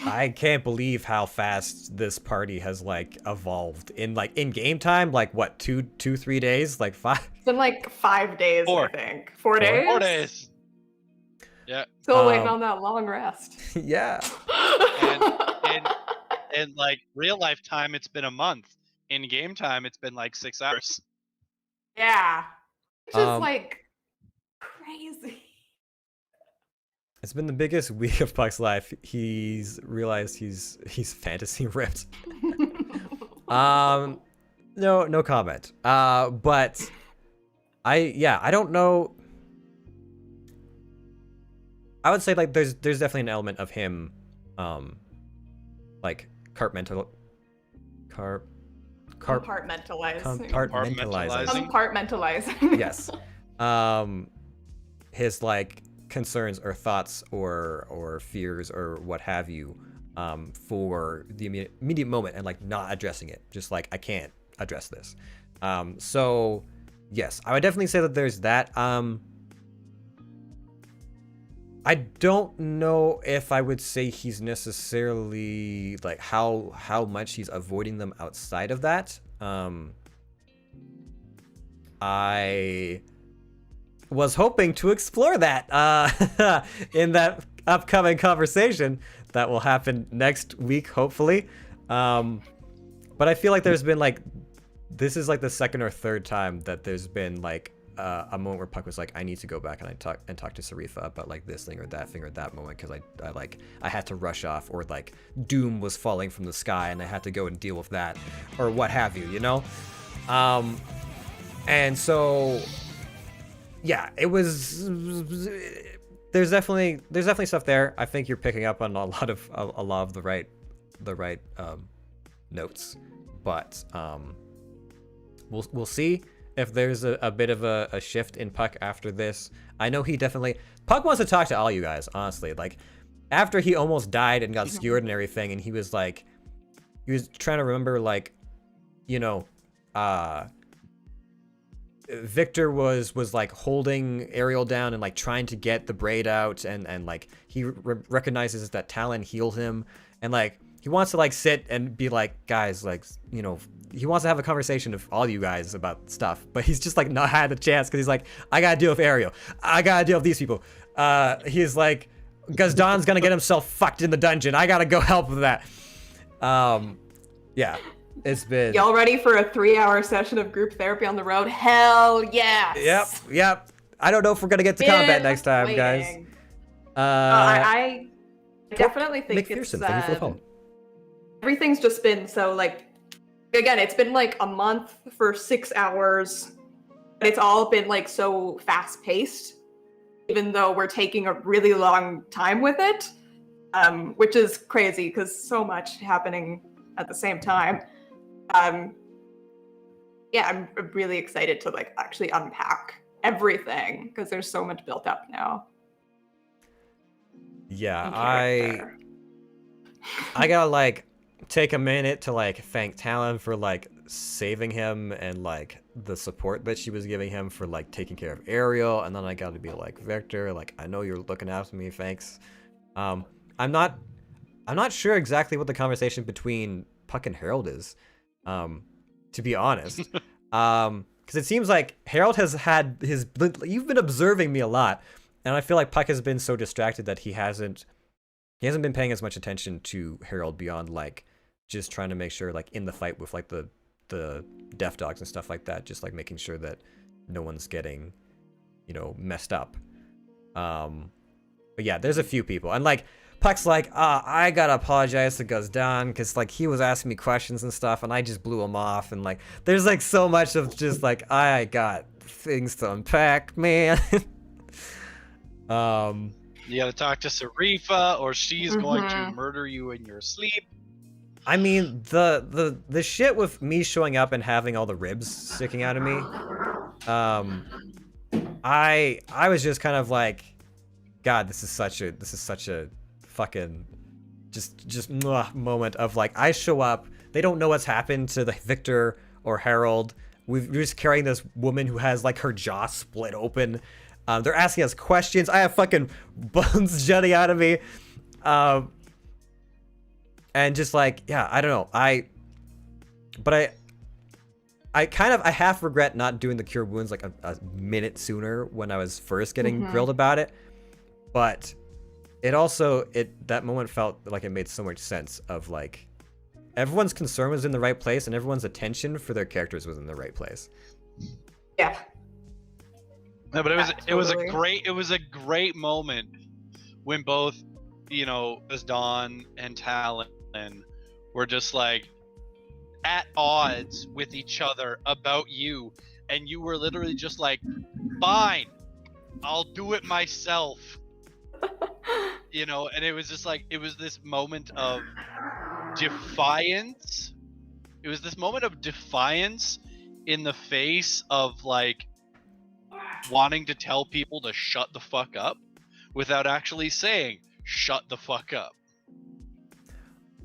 S2: I can't believe how fast this party has like evolved in game time. Like what, 3 days? Like 5?
S3: It's been like 5 days, I think. 4 days?
S4: 4 days. Yeah.
S3: Still waiting on that long rest.
S2: Yeah.
S4: And like real life time, it's been a month. In game time, it's been like 6 hours.
S3: Yeah. It's just like crazy.
S2: It's been the biggest week of Puck's life. He's realized he's fantasy ripped. No comment. But I don't know. I would say like there's definitely an element of him like compartmentalizing. Yes. His like concerns or thoughts or fears or what have you for the immediate moment and like not addressing it. Just like, I can't address this. So yes, I would definitely say that there's that. I don't know if I would say he's necessarily like how much he's avoiding them outside of that. I was hoping to explore that in that upcoming conversation that will happen next week, hopefully. But I feel like there's been like, this is like the second or third time that there's been like a moment where Puck was like, I need to go back and talk to Sarifa about like this thing or that moment, because I had to rush off, or like doom was falling from the sky and I had to go and deal with that, or what have you, you know? And so yeah, it was, there's definitely stuff there. I think you're picking up on a lot of the right notes, but we'll see if there's a bit of a shift in Puck after this. I know Puck wants to talk to all you guys, honestly. Like, after he almost died and got skewered and everything, and he was trying to remember, like, you know, Victor was like holding Ariel down and like trying to get the braid out, and like he recognizes that Talon healed him, and like he wants to like sit and be like, guys, like, you know, he wants to have a conversation with all you guys about stuff, but he's just like not had a chance because he's like, I gotta deal with Ariel, I gotta deal with these people. He's like, Gazdan's gonna get himself fucked in the dungeon, I gotta go help with that. Yeah, it's been.
S3: Y'all ready for a 3-hour session of group therapy on the road? Hell yes.
S2: Yep. I don't know if we're gonna get to combat next time, guys.
S3: I definitely think it's
S2: thank you for the phone.
S3: Everything's just been so like, again, it's been like a month for 6 hours, but it's all been like so fast paced, even though we're taking a really long time with it, which is crazy because so much happening at the same time. Yeah, I'm really excited to like actually unpack everything because there's so much built up now.
S2: Yeah, I gotta like take a minute to like thank Talon for like saving him and like the support that she was giving him for like taking care of Ariel, and then I gotta be like, Victor, like, I know you're looking after me, thanks. I'm not sure exactly what the conversation between Puck and Harold is, to be honest. Because it seems like Harold has had you've been observing me a lot, and I feel like Puck has been so distracted that he hasn't been paying as much attention to Harold beyond like just trying to make sure, like, in the fight with like the deaf dogs and stuff like that, just like making sure that no one's getting, you know, messed up. But yeah, there's a few people, and like Puck's like, I gotta apologize to Gazdan because like he was asking me questions and stuff, and I just blew him off, and like there's like so much of just like, I got things to unpack, man.
S4: You gotta talk to Sarifa, or she's going to murder you in your sleep.
S2: I mean, the shit with me showing up and having all the ribs sticking out of me, I was just kind of like, God, this is such a fucking just moment of like, I show up, they don't know what's happened to the Victor or Harold. We're just carrying this woman who has like her jaw split open. They're asking us questions. I have fucking bones jutting out of me. And just like, yeah, I don't know. I half regret not doing the cure wounds like a minute sooner when I was first getting grilled about it. But that moment felt like it made so much sense of like, everyone's concern was in the right place and everyone's attention for their characters was in the right place.
S3: Yeah.
S4: No, but it was a great moment when both, you know, Dawn and Talon were just like at odds with each other about you, and you were literally just like, fine, I'll do it myself. You know, and it was just like, it was this moment of defiance. It was this moment of defiance in the face of like wanting to tell people to shut the fuck up, without actually saying, shut the fuck up.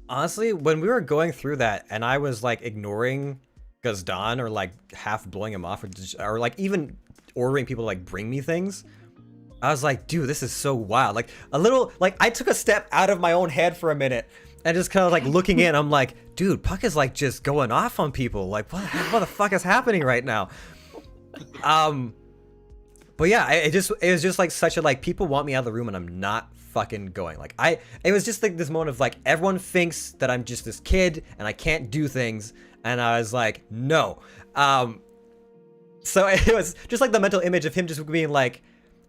S2: Honestly, when we were going through that and I was like ignoring Gazdan or like half blowing him off or like even ordering people to like bring me things, I was like, dude, this is so wild. Like a little, like I took a step out of my own head for a minute and just kind of like looking in, I'm like, dude, Puck is like just going off on people. Like what the fuck is happening right now? But yeah, it was just like such a like people want me out of the room and I'm not fucking going. Like it was just like this moment of like everyone thinks that I'm just this kid and I can't do things, and I was like, no. So it was just like the mental image of him just being like,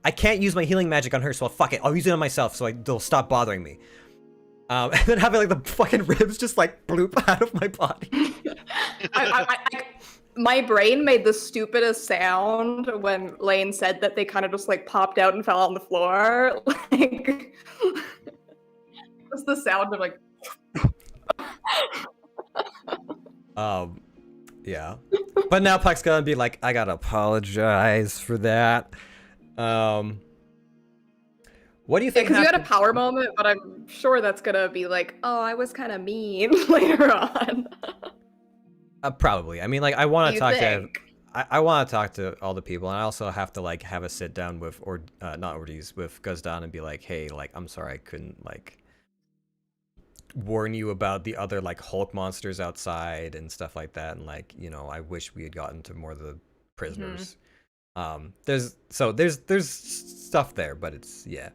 S2: I can't use my healing magic on her, so fuck it, I'll use it on myself so they'll stop bothering me. And then having like the fucking ribs just like bloop out of my body.
S3: My brain made the stupidest sound when Lane said that they kind of just like popped out and fell on the floor. Like, what's the sound of like?
S2: Yeah. But now Puck's gonna be like, I gotta apologize for that. What do you think?
S3: Because you had a power moment, but I'm sure that's gonna be like, oh, I was kind of mean later on.
S2: Probably. I mean, like, I want to talk to.
S3: Think?
S2: I want to talk to all the people, and I also have to like have a sit down with not Ortiz, with Gazdan and be like, hey, like, I'm sorry I couldn't like warn you about the other like Hulk monsters outside and stuff like that, and like, you know, I wish we had gotten to more of the prisoners. There's stuff there, but it's yeah.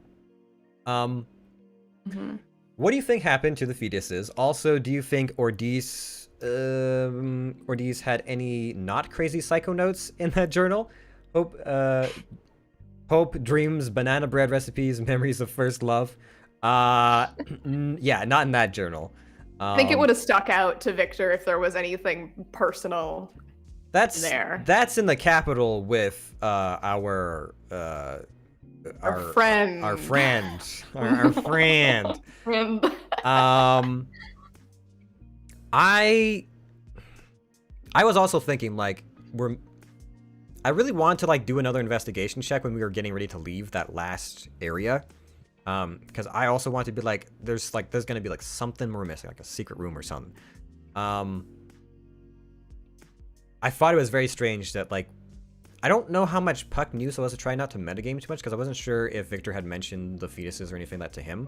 S2: What do you think happened to the fetuses? Also, do you think Ortiz had any not crazy psycho notes in that journal? Hope, dreams, banana bread recipes, memories of first love. Yeah, not in that journal.
S3: I think it would have stuck out to Victor if there was anything personal.
S2: That's in the capital with our
S3: friend.
S2: Our friend. Our friend. I was also thinking like I really wanted to like do another investigation check when we were getting ready to leave that last area. Because I also want to be like there's gonna be like something more missing, like a secret room or something. I thought it was very strange that like I don't know how much Puck knew, so I was trying not to metagame too much because I wasn't sure if Victor had mentioned the fetuses or anything like that to him.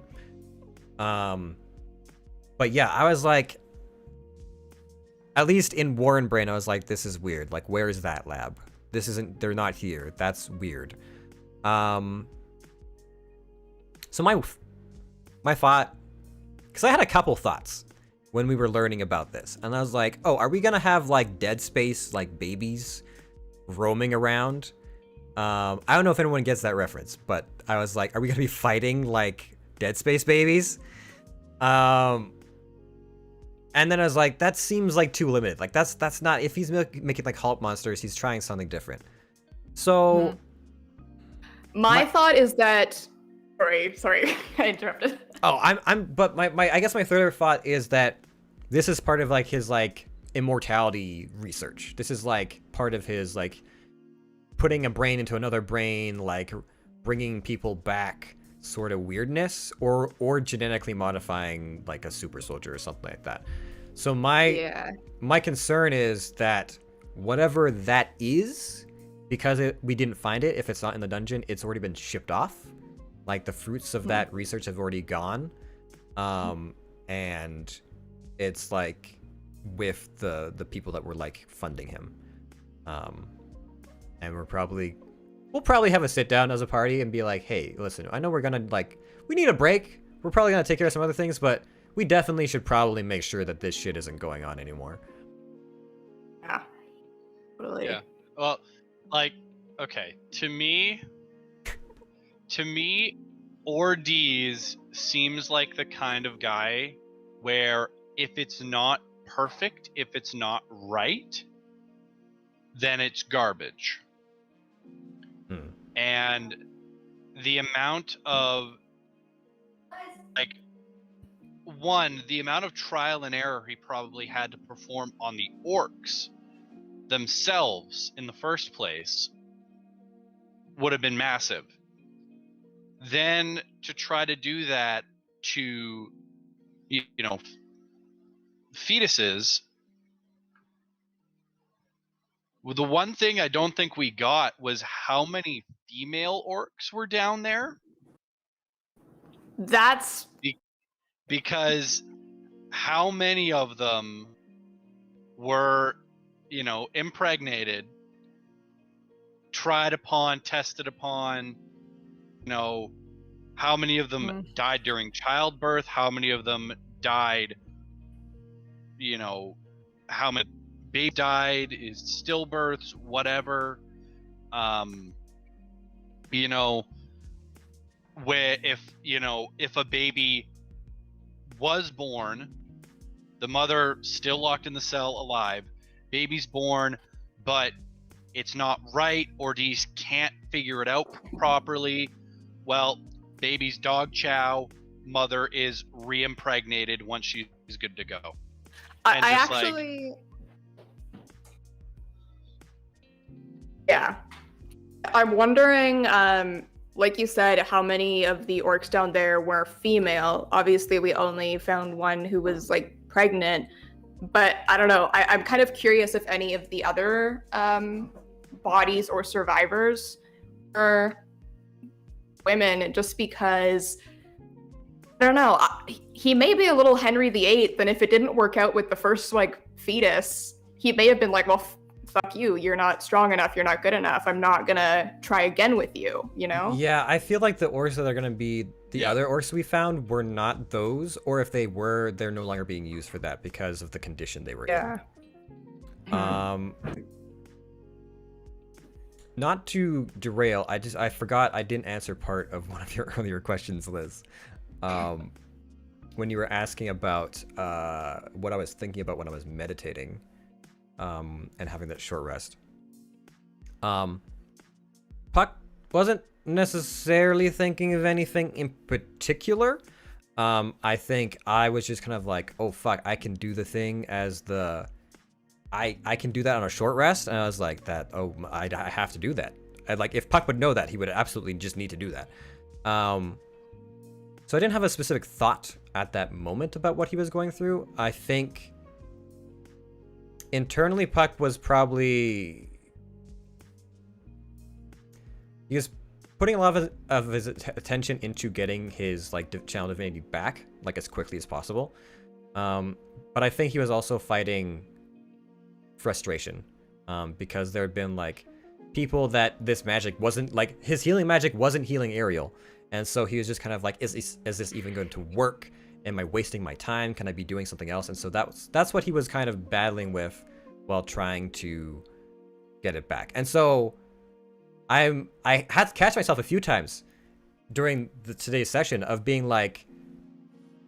S2: But yeah, I was like, at least in Warren brain, I was like, this is weird. Like, where is that lab? They're not here. That's weird. So my thought, because I had a couple thoughts when we were learning about this, and I was like, oh, are we gonna have like Dead Space like babies roaming around? I don't know if anyone gets that reference, but I was like, are we gonna be fighting like Dead Space babies? And then I was like, that seems like too limited. Like that's not, if he's making like Hulk monsters, he's trying something different. So
S3: my thought is that sorry, I interrupted.
S2: Oh, but I guess my third thought is that this is part of like his like immortality research. This is like part of his like putting a brain into another brain, like bringing people back sort of weirdness, or genetically modifying like a super soldier or something like that. So my concern is that whatever that is, because we didn't find it, if it's not in the dungeon, it's already been shipped off. Like the fruits of that research have already gone, and it's like with the people that were like funding him, and we'll probably have a sit down as a party and be like, hey, listen, I know we're gonna like, we need a break. We're probably gonna take care of some other things, but we definitely should probably make sure that this shit isn't going on anymore.
S3: Yeah. Totally.
S4: Yeah. Well, like, okay, to me, Ordees seems like the kind of guy where if it's not perfect, if it's not right, then it's garbage. And the amount of like the amount of trial and error he probably had to perform on the orcs themselves in the first place would have been massive. then to try to do that to, fetuses. Well, the one thing I don't think we got was how many female orcs were down there.
S3: That's
S4: because how many of them were, impregnated, tried upon, tested upon, how many of them died during childbirth, how many of them died, how many baby died is stillbirths, whatever. Where if a baby was born, the mother still locked in the cell alive, baby's born, but it's not right, or these can't figure it out properly, well, baby's dog chow, mother is re-impregnated once she's good to go.
S3: I actually yeah, I'm wondering, like you said, how many of the orcs down there were female. Obviously we only found one who was like pregnant, but I don't know, I'm kind of curious if any of the other bodies or survivors are women, just because I don't know, he may be a little Henry VIII, and if it didn't work out with the first like fetus, he may have been like, well, fuck you, you're not strong enough, you're not good enough, I'm not gonna try again with you,
S2: Yeah, I feel like the orcs that are gonna be the other orcs we found were not those, or if they were, they're no longer being used for that because of the condition they were in. Not to derail, I forgot I didn't answer part of one of your earlier questions, Liz. When you were asking about what I was thinking about when I was meditating, and having that short rest. Puck wasn't necessarily thinking of anything in particular. I think I was just kind of like, oh fuck, I can do the thing as the... I can do that on a short rest, and I was like, I have to do that. Like, if Puck would know that, he would absolutely just need to do that. So I didn't have a specific thought at that moment about what he was going through. I think internally Puck was probably... He was putting a lot of his attention into getting his channel divinity back as quickly as possible. But I think he was also fighting frustration, because there had been people that this magic wasn't his healing magic wasn't healing Ariel, and so he was just kind of like, is this even going to work? Am I wasting my time? Can I be doing something else? And so that's what he was kind of battling with while trying to get it back. And so I had to catch myself a few times during today's session of being like,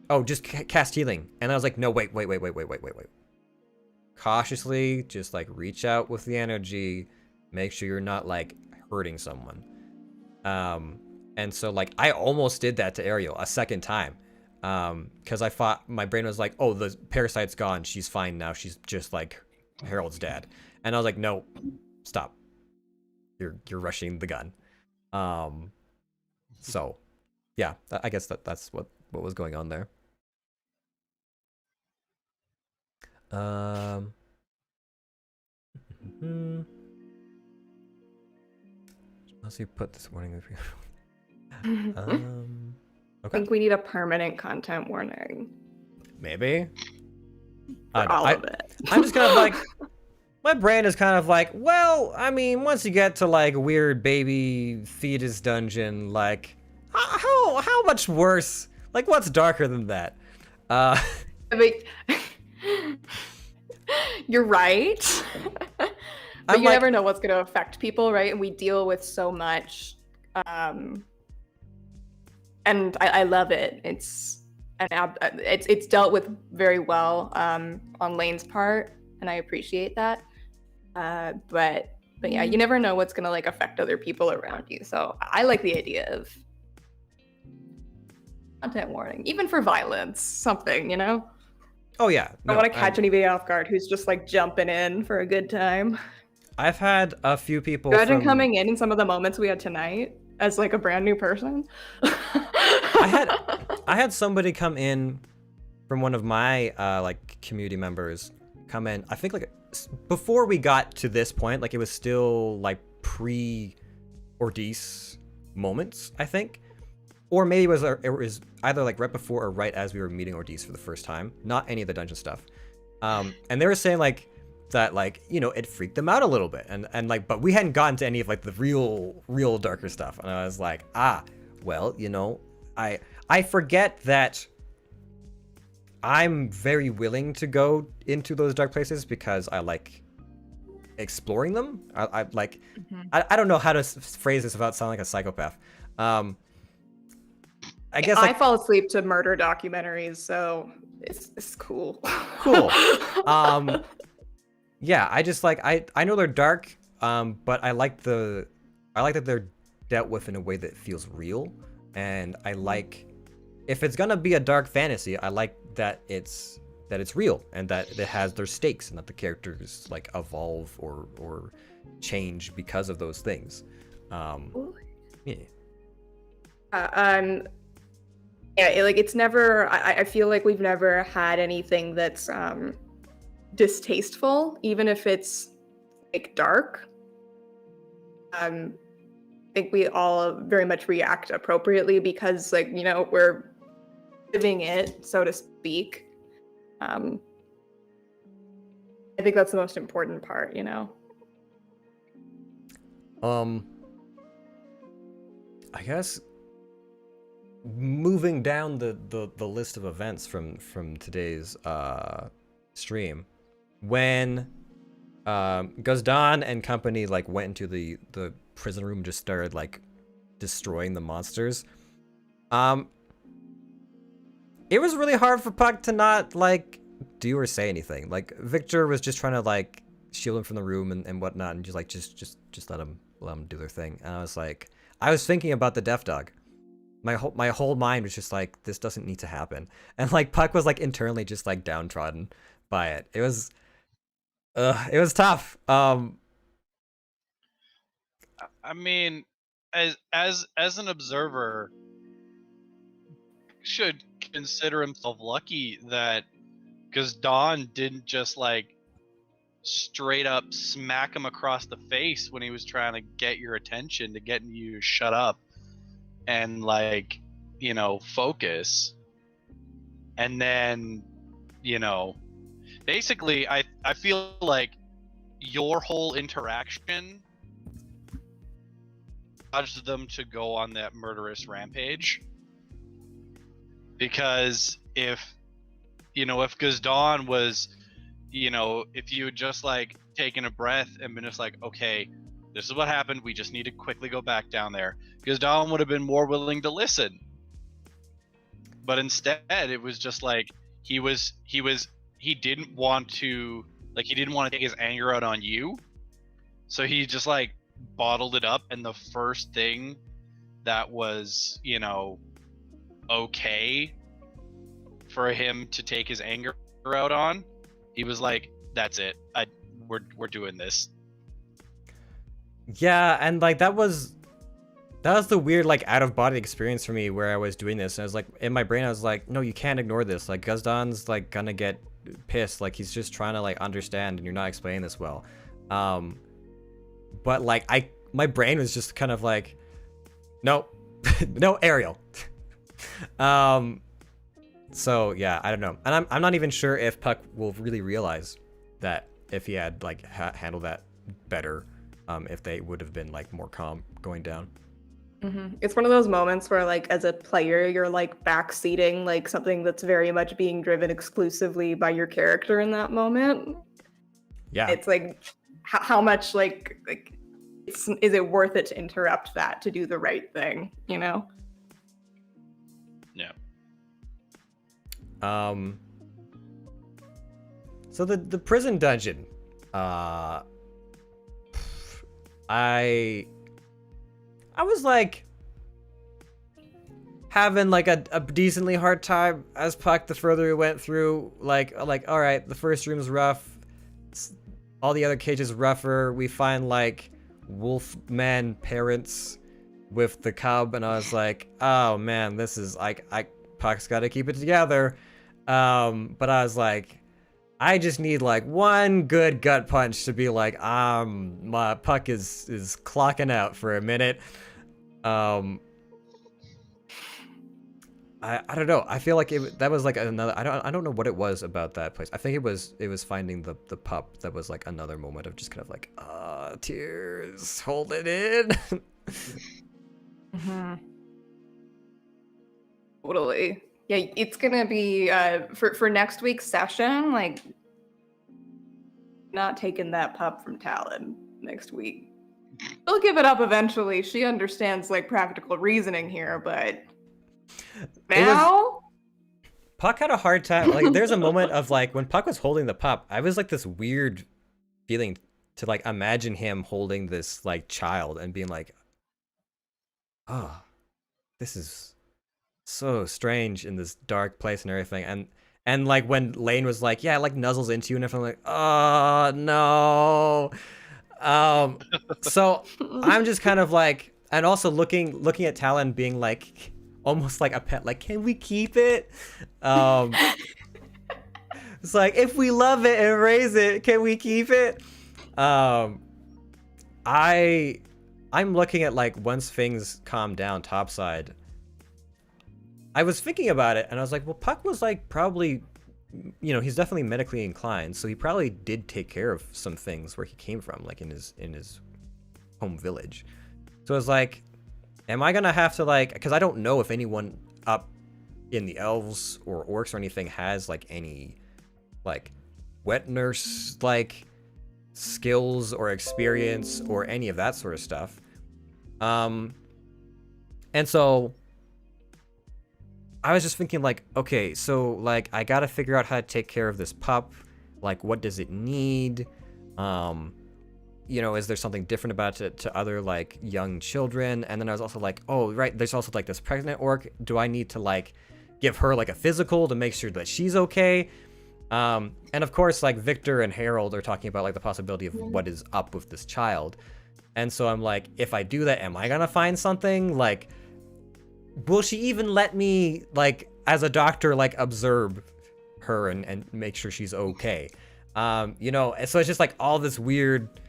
S2: oh, just cast healing. And I was like, no, wait. Cautiously, just reach out with the energy. Make sure you're not hurting someone. And so I almost did that to Ariel a second time. Because I thought, my brain was like, oh, the parasite's gone. She's fine now. She's just like Harold's dad. And I was like, no, stop. You're rushing the gun. So yeah, I guess that's what was going on there. Let's see, put this warning over here. Okay.
S3: I think we need a permanent content warning.
S2: Maybe.
S3: For all of it.
S2: I'm just kind of my brain is kind of well, I mean, once you get to weird baby fetus dungeon, how much worse? What's darker than that?
S3: I mean, you're right. But you never know what's going to affect people, right? And we deal with so much. And I love it. It's dealt with very well on Lane's part, and I appreciate that. But yeah, you never know what's gonna affect other people around you. So I like the idea of content warning, even for violence, something,
S2: Oh yeah.
S3: I don't want to catch anybody off guard who's just jumping in for a good time.
S2: I've had a few people.
S3: Imagine coming in some of the moments we had tonight. as like a brand new person.
S2: I had somebody come in from one of my like community members come in. I think like before we got to this point, like it was still like pre-Ordees moments, I think. Or maybe it was either like right before or right as we were meeting Ordees for the first time. Not any of the dungeon stuff. And they were saying like that, like, you know, it freaked them out a little bit. And like, but we hadn't gotten to any of like the real darker stuff. And I was like, well, you know, I forget that I'm very willing to go into those dark places because I like exploring them. I like, I don't know how to phrase this without sounding like a psychopath. I guess
S3: I fall asleep to murder documentaries, so it's cool.
S2: Cool. Yeah, I just like I know they're dark, but I like that they're dealt with in a way that feels real, and I like if it's gonna be a dark fantasy, I like that it's real and that it has their stakes and that the characters like evolve or change because of those things. Yeah.
S3: Yeah, like it's never. I feel like we've never had anything that's distasteful, even if it's like dark. I think we all very much react appropriately because, like, you know, we're living it, so to speak. I think that's the most important part, you know.
S2: I guess moving down the list of events from today's stream, when Guzdan and company like went into the prison room and just started like destroying the monsters, it was really hard for Puck to not like do or say anything. Like Victor was just trying to like shield him from the room and whatnot, and just like just let them do their thing. And I was like, I was thinking about the deaf dog. My whole mind was just like, this doesn't need to happen. And like Puck was like internally just like downtrodden by it. It was tough.
S4: I mean, as an observer, should consider himself lucky that Guzdan didn't just like straight up smack him across the face when he was trying to get your attention, to get you to shut up and like, you know, focus. And then, you know, basically I feel like your whole interaction caused them to go on that murderous rampage. Because if Guzdan was, you know, if you had just like taken a breath and been just like, okay, this is what happened, we just need to quickly go back down there, Guzdan would have been more willing to listen. But instead it was just like he didn't want to take his anger out on you, so he just like bottled it up, and the first thing that was, you know, okay for him to take his anger out on, he was like, that's it, we're doing this.
S2: Yeah, and like that was the weird like out of body experience for me where I was doing this, and I was like, in my brain I was like, no, you can't ignore this, like Guzdan's like gonna get pissed, like he's just trying to like understand and you're not explaining this well. But like my brain was just kind of like, no no, Ariel. So yeah, I don't know, and I'm not even sure if Puck will really realize that if he had like handled that better, if they would have been like more calm going down.
S3: It's one of those moments where, like, as a player, you're like backseating like something that's very much being driven exclusively by your character in that moment.
S2: Yeah,
S3: it's like how much like is it worth it to interrupt that to do the right thing, you know?
S4: Yeah.
S2: So the prison dungeon, I was like having like a decently hard time as Puck the further we went through. Like all right, the first room's rough, all the other cages rougher. We find like wolf man parents with the cub, and I was like, oh man, this is like, Puck's got to keep it together. But I was like, I just need like one good gut punch to be like, my Puck is clocking out for a minute. I don't know. I feel like that was like another. I don't know what it was about that place. I think it was finding the pup that was like another moment of just kind of like tears, hold it in.
S3: Mm-hmm. Totally. Yeah, it's gonna be for next week's session. Like, not taking that pup from Talon next week. She'll give it up eventually. She understands like practical reasoning here, but now
S2: Puck had a hard time. Like, there's a moment of like when Puck was holding the pup, I was like this weird feeling to like imagine him holding this like child and being like, oh, this is so strange in this dark place and everything. And like when Lane was like, yeah, it like nuzzles into you and everything, like, oh no. So I'm just kind of like, and also looking at Talon being like almost like a pet, like, can we keep it? It's like, if we love it and raise it, can we keep it? I'm looking at like once things calm down topside. I was thinking about it and I was like, well, Puck was like probably, you know, he's definitely medically inclined, so he probably did take care of some things where he came from, like in his home village. So I was like, am I gonna have to like, because I don't know if anyone up in the elves or orcs or anything has like any like wet nurse like skills or experience or any of that sort of stuff. And so I was just thinking like, okay, so like I gotta figure out how to take care of this pup. Like, what does it need? You know, is there something different about it to other like young children? And then I was also like, oh right, there's also like this pregnant orc. Do I need to like give her like a physical to make sure that she's okay? And of course, like Victor and Harold are talking about like the possibility of what is up with this child. And so I'm like, if I do that, am I gonna find something? Like, will she even let me, like, as a doctor, like, observe her and make sure she's okay? You know, so it's just like all this weird,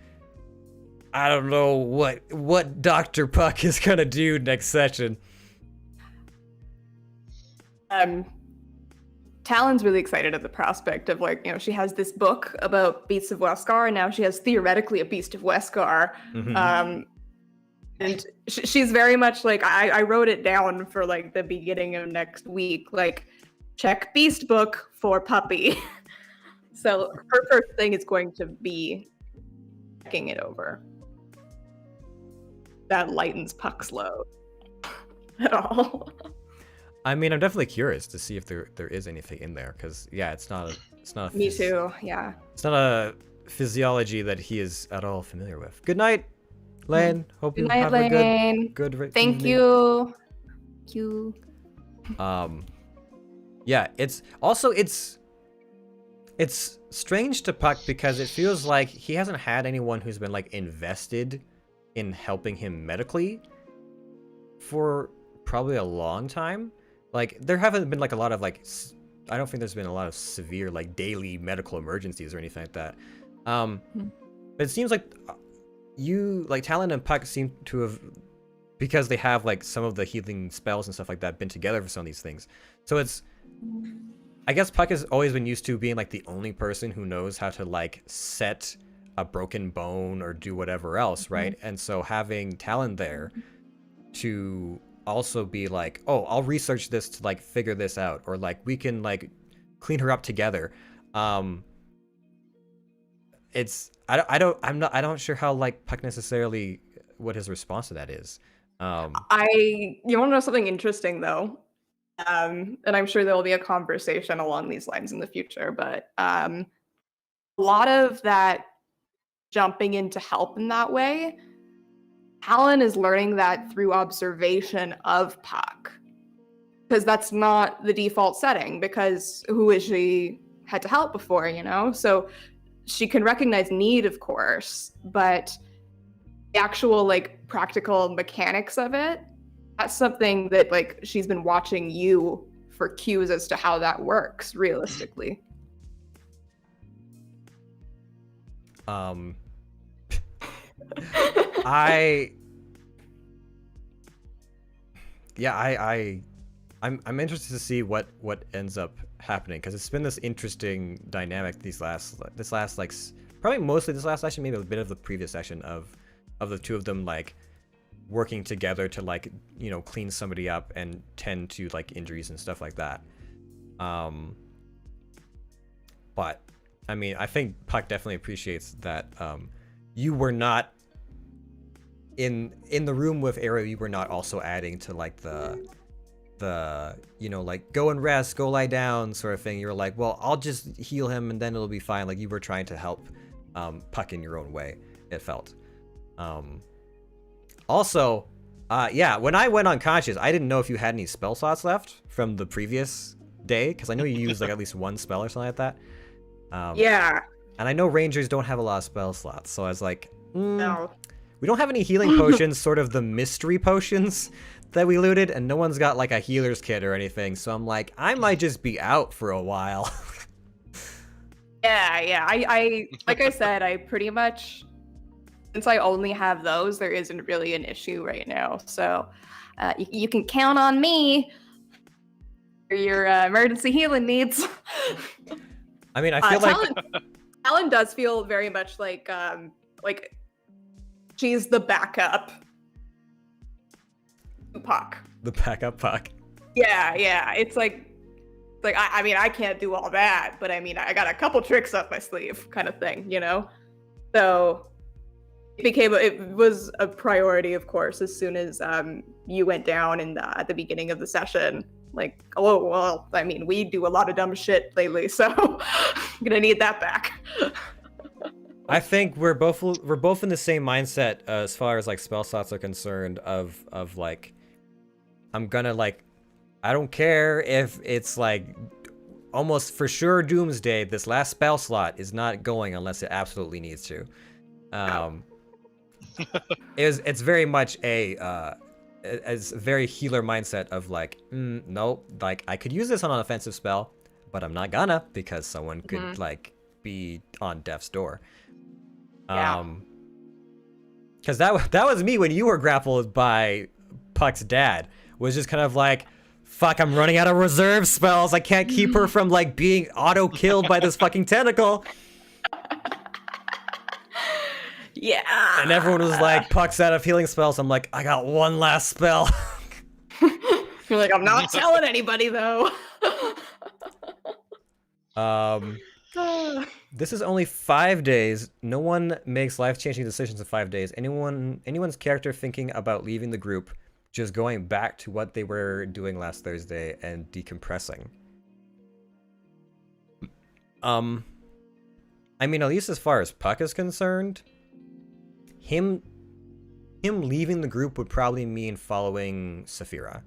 S2: I don't know what Dr. Puck is gonna do next session.
S3: Talon's really excited at the prospect of, like, you know, she has this book about beasts of Westgar, and now she has theoretically a beast of Westgar.
S2: Mm-hmm.
S3: And she's very much like, I wrote it down for like the beginning of next week, like, check beast book for puppy. So her first thing is going to be checking it over. That lightens Puck's load at all.
S2: I mean, I'm definitely curious to see if there is anything in there, because yeah, it's not a
S3: Me too, yeah.
S2: It's not a physiology that he is at all familiar with. Good night, Lane. Hope you have a good
S3: Thank
S2: evening.
S3: you. Thank you.
S2: Yeah, it's strange to Puck because it feels like he hasn't had anyone who's been like invested in helping him medically for probably a long time. Like, there haven't been like a lot of like, I don't think there's been a lot of severe like daily medical emergencies or anything like that. But it seems like Talon and Puck seem to have, because they have like some of the healing spells and stuff like that, been together for some of these things. So it's, I guess Puck has always been used to being like the only person who knows how to like set a broken bone or do whatever else, right? And so having Talon there to also be like, oh, I'll research this to like figure this out, or like we can like clean her up together. It's I'm not sure how like Puck necessarily what his response to that is.
S3: You want to know something interesting though? And I'm sure there will be a conversation along these lines in the future, but a lot of that jumping in to help in that way, Talon is learning that through observation of Puck, because that's not the default setting, because who is she had to help before, you know? So she can recognize need, of course, but the actual like practical mechanics of it, that's something that like she's been watching you for cues as to how that works realistically.
S2: I'm interested to see what ends up happening, because it's been this interesting dynamic this last like probably mostly this last session, maybe a bit of the previous session of the two of them like working together to like, you know, clean somebody up and tend to like injuries and stuff like that. But I mean, I think Puck definitely appreciates that you were not in the room with Arrow. You were not also adding to like the you know, like go and rest, go lie down sort of thing. You were like, well, I'll just heal him and then it'll be fine. Like you were trying to help Puck in your own way, it felt. Also, yeah, when I went unconscious, I didn't know if you had any spell slots left from the previous day, because I know you used like at least one spell or something like that.
S3: Yeah.
S2: And I know Rangers don't have a lot of spell slots, so I was like,
S3: No.
S2: we don't have any healing potions, sort of the mystery potions that we looted, and no one's got like a healer's kit or anything, so I'm like, I might just be out for a while.
S3: Yeah. I like I said, I pretty much, since I only have those, there isn't really an issue right now. So you can count on me for your emergency healing needs.
S2: I mean, I feel like
S3: Talon does feel very much like she's the backup to Puck.
S2: the backup Puck.
S3: Yeah. It's like I mean, I can't do all that, but I mean, I got a couple tricks up my sleeve, kind of thing, you know. So it was a priority, of course, as soon as you went down at the beginning of the session. Like, oh well, I mean, we do a lot of dumb shit lately, so I'm gonna need that back.
S2: I think we're both in the same mindset as far as like spell slots are concerned. Of like, I'm gonna like, I don't care if it's like almost for sure doomsday. This last spell slot is not going unless it absolutely needs to. It's very much a very healer mindset of like, no, like I could use this on an offensive spell, but I'm not gonna, because someone could like be on death's door. Because that was me when you were grappled by Puck's dad. Was just kind of like, fuck, I'm running out of reserve spells. I can't keep her from like being auto killed by this fucking tentacle.
S3: Yeah.
S2: And everyone was like, Puck's out of healing spells. I'm like, I got one last spell.
S3: You're like, I'm not telling anybody though.
S2: This is only 5 days. No one makes life-changing decisions in 5 days. Anyone's character thinking about leaving the group, just going back to what they were doing last Thursday and decompressing. I mean, at least as far as Puck is concerned, him leaving the group would probably mean following Saphira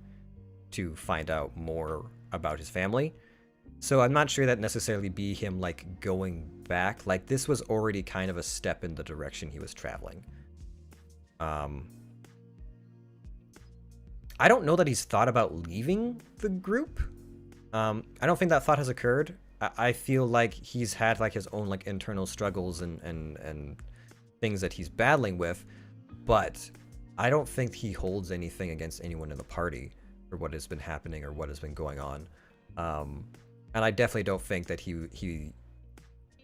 S2: to find out more about his family. So I'm not sure that necessarily be him like going back. Like this was already kind of a step in the direction he was traveling. I don't know that he's thought about leaving the group. I don't think that thought has occurred. I feel like he's had like his own like internal struggles and things that he's battling with, but I don't think he holds anything against anyone in the party for what has been happening or what has been going on. And I definitely don't think that he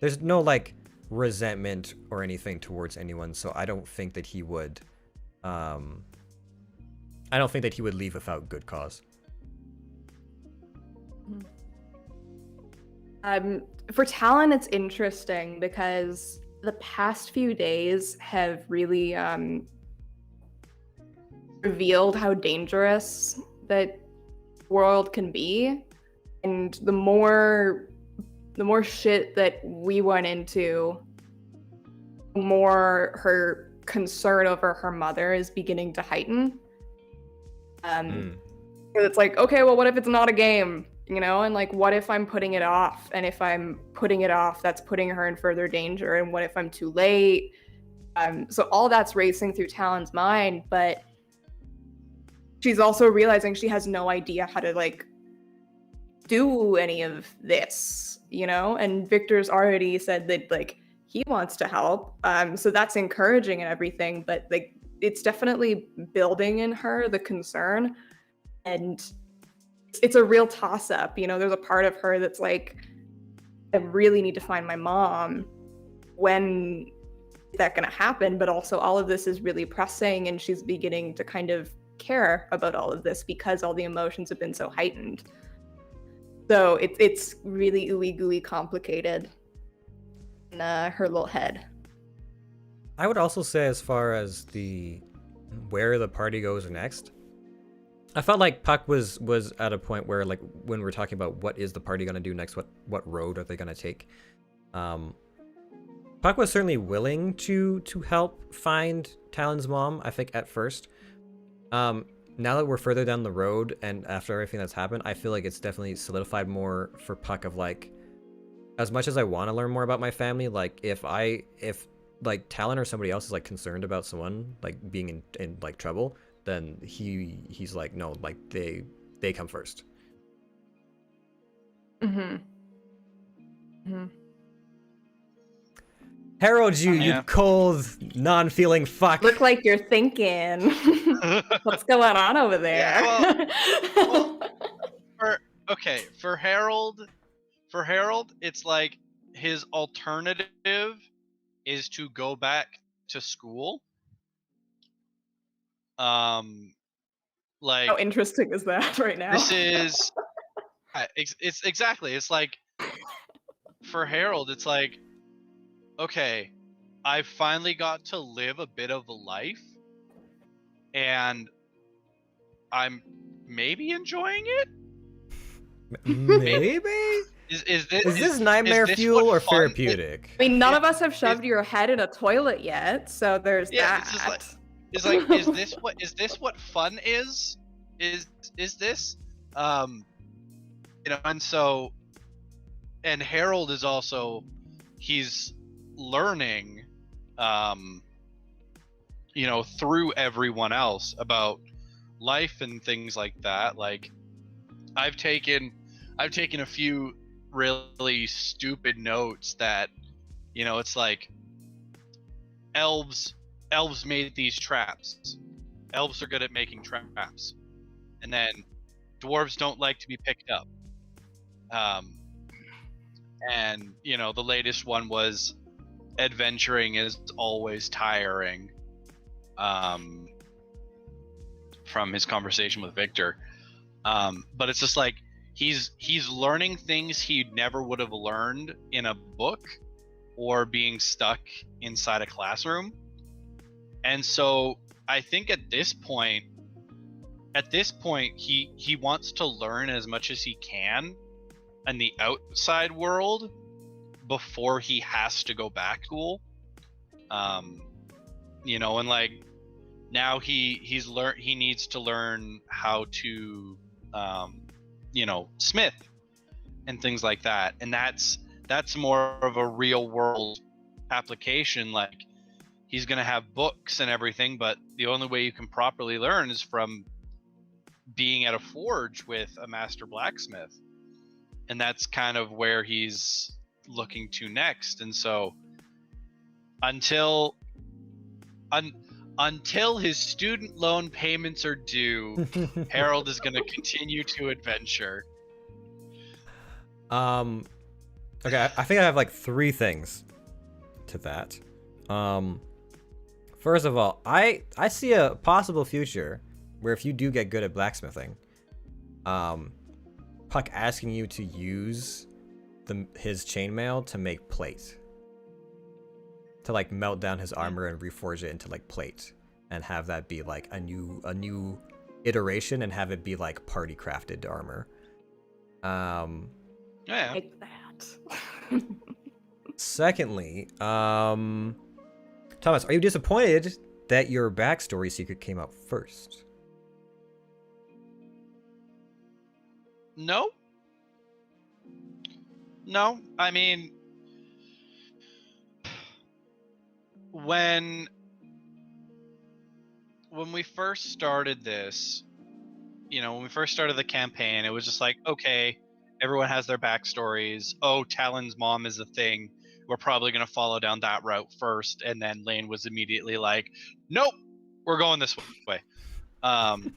S2: there's no like resentment or anything towards anyone, so I don't think that he would leave without good cause.
S3: For Talon, it's interesting because the past few days have really revealed how dangerous that world can be, and the more shit that we went into, the more her concern over her mother is beginning to heighten. It's like, okay, well, what if it's not a game? You know, and like, what if I'm putting it off? And if I'm putting it off, that's putting her in further danger. And what if I'm too late? So all that's racing through Talon's mind, but she's also realizing she has no idea how to like do any of this, you know? And Victor's already said that like he wants to help. So that's encouraging and everything, but like it's definitely building in her the concern. And it's a real toss up, you know, there's a part of her that's like, I really need to find my mom. When is that going to happen? But also all of this is really pressing, and she's beginning to kind of care about all of this because all the emotions have been so heightened. So it's really ooey gooey complicated in her little head.
S2: I would also say, as far as where the party goes next, I felt like Puck was at a point where, like, when we're talking about what is the party gonna do next, what road are they gonna take, Puck was certainly willing to help find Talon's mom, I think, at first. Now that we're further down the road and after everything that's happened, I feel like it's definitely solidified more for Puck of like, as much as I want to learn more about my family, like if like Talon or somebody else is like concerned about someone like being in like trouble, then he's like, no, like they come first. Harold, you cold, non-feeling fuck.
S3: Look like you're thinking. What's going on over there?
S4: Yeah, for Harold, it's like his alternative is to go back to school. Like,
S3: how interesting is that right now?
S4: this is it's exactly, it's like for Harold, it's like, okay, I finally got to live a bit of a life, and I'm maybe enjoying it.
S2: Maybe? Is this nightmare fuel or therapeutic?
S3: I mean, none of us have shoved your head in a toilet yet, so there's that.
S4: It's like, is this what fun is? Is this? You know, and Harold is also, he's learning, you know, through everyone else about life and things like that. Like, I've taken a few really stupid notes that, you know, it's like elves made these traps. Elves are good at making traps. And then dwarves don't like to be picked up. And, you know, the latest one was adventuring is always tiring, from his conversation with Victor. But it's just like he's learning things he never would have learned in a book or being stuck inside a classroom. And so I think at this point he wants to learn as much as he can in the outside world before he has to go back to school. You know, and like now he needs to learn how to you know, smith and things like that. And that's more of a real world application. Like, he's going to have books and everything, but the only way you can properly learn is from being at a forge with a master blacksmith. And that's kind of where he's looking to next. And so until his student loan payments are due, Harold is going to continue to adventure.
S2: Okay, I think I have like 3 things to that. First of all, I see a possible future where if you do get good at blacksmithing, Puck asking you to use his chainmail to make plate. To like melt down his armor and reforge it into like plate, and have that be like a new iteration, and have it be like party crafted armor.
S4: Yeah.
S3: Like that.
S2: Secondly, Thomas, are you disappointed that your backstory secret came out first?
S4: No, I mean, when we first started this, when we first started the campaign, it was just like, okay, everyone has their backstories. Oh, Talon's mom is a thing. We're probably going to follow down that route first. And then Lane was immediately like, nope, we're going this way. And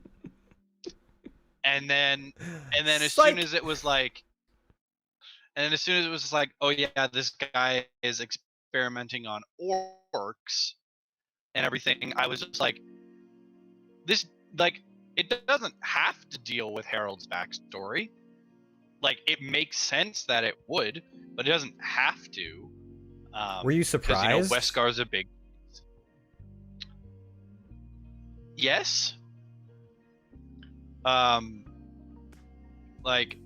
S4: then as soon as it was like, oh yeah, this guy is experimenting on orcs and everything, I was just like, this, like, it doesn't have to deal with Harold's backstory. Like, it makes sense that it would, but it doesn't have to.
S2: Were you surprised?
S4: Because, Westgar's a big... Yes. Like,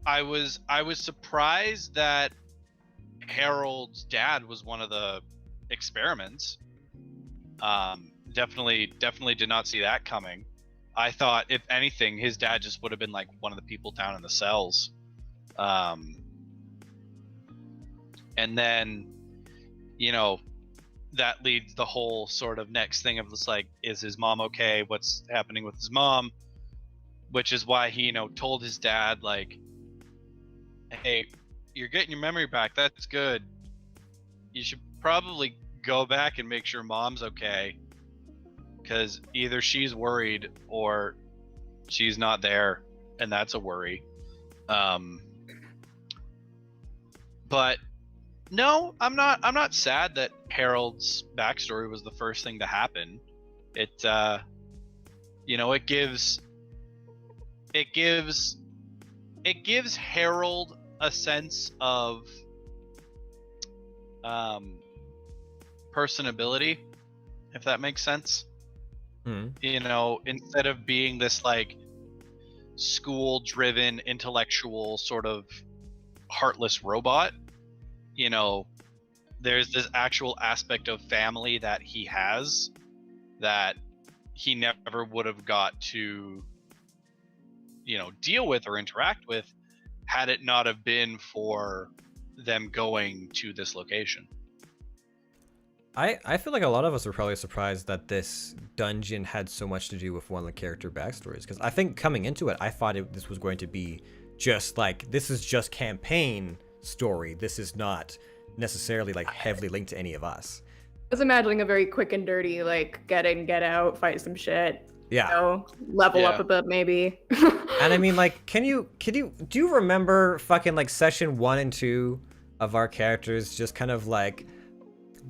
S4: I was surprised that Harold's dad was one of the experiments. Definitely did not see that coming. I thought, if anything, his dad just would have been like one of the people down in the cells. And then, that leads the whole sort of next thing of just like, is his mom okay? What's happening with his mom? Which is why he, told his dad, like, hey, you're getting your memory back. That's good. You should probably go back and make sure mom's okay. Because either she's worried or she's not there, and that's a worry. But no, I'm not sad that Harold's backstory was the first thing to happen. It it gives Harold a sense of personability, if that makes sense. Instead of being this like school-driven intellectual sort of heartless robot, there's this actual aspect of family that he has that he never would have got to deal with or interact with had it not have been for them going to this location.
S2: I feel like a lot of us were probably surprised that this dungeon had so much to do with one of the character backstories, because I think coming into it, I thought this was going to be just like, this is just campaign story. This is not necessarily like heavily linked to any of us.
S3: I was imagining a very quick and dirty, like, get in, get out, fight some shit.
S2: Yeah.
S3: Level up a bit, maybe.
S2: And I mean, like, do you remember fucking like session 1 and 2 of our characters just kind of like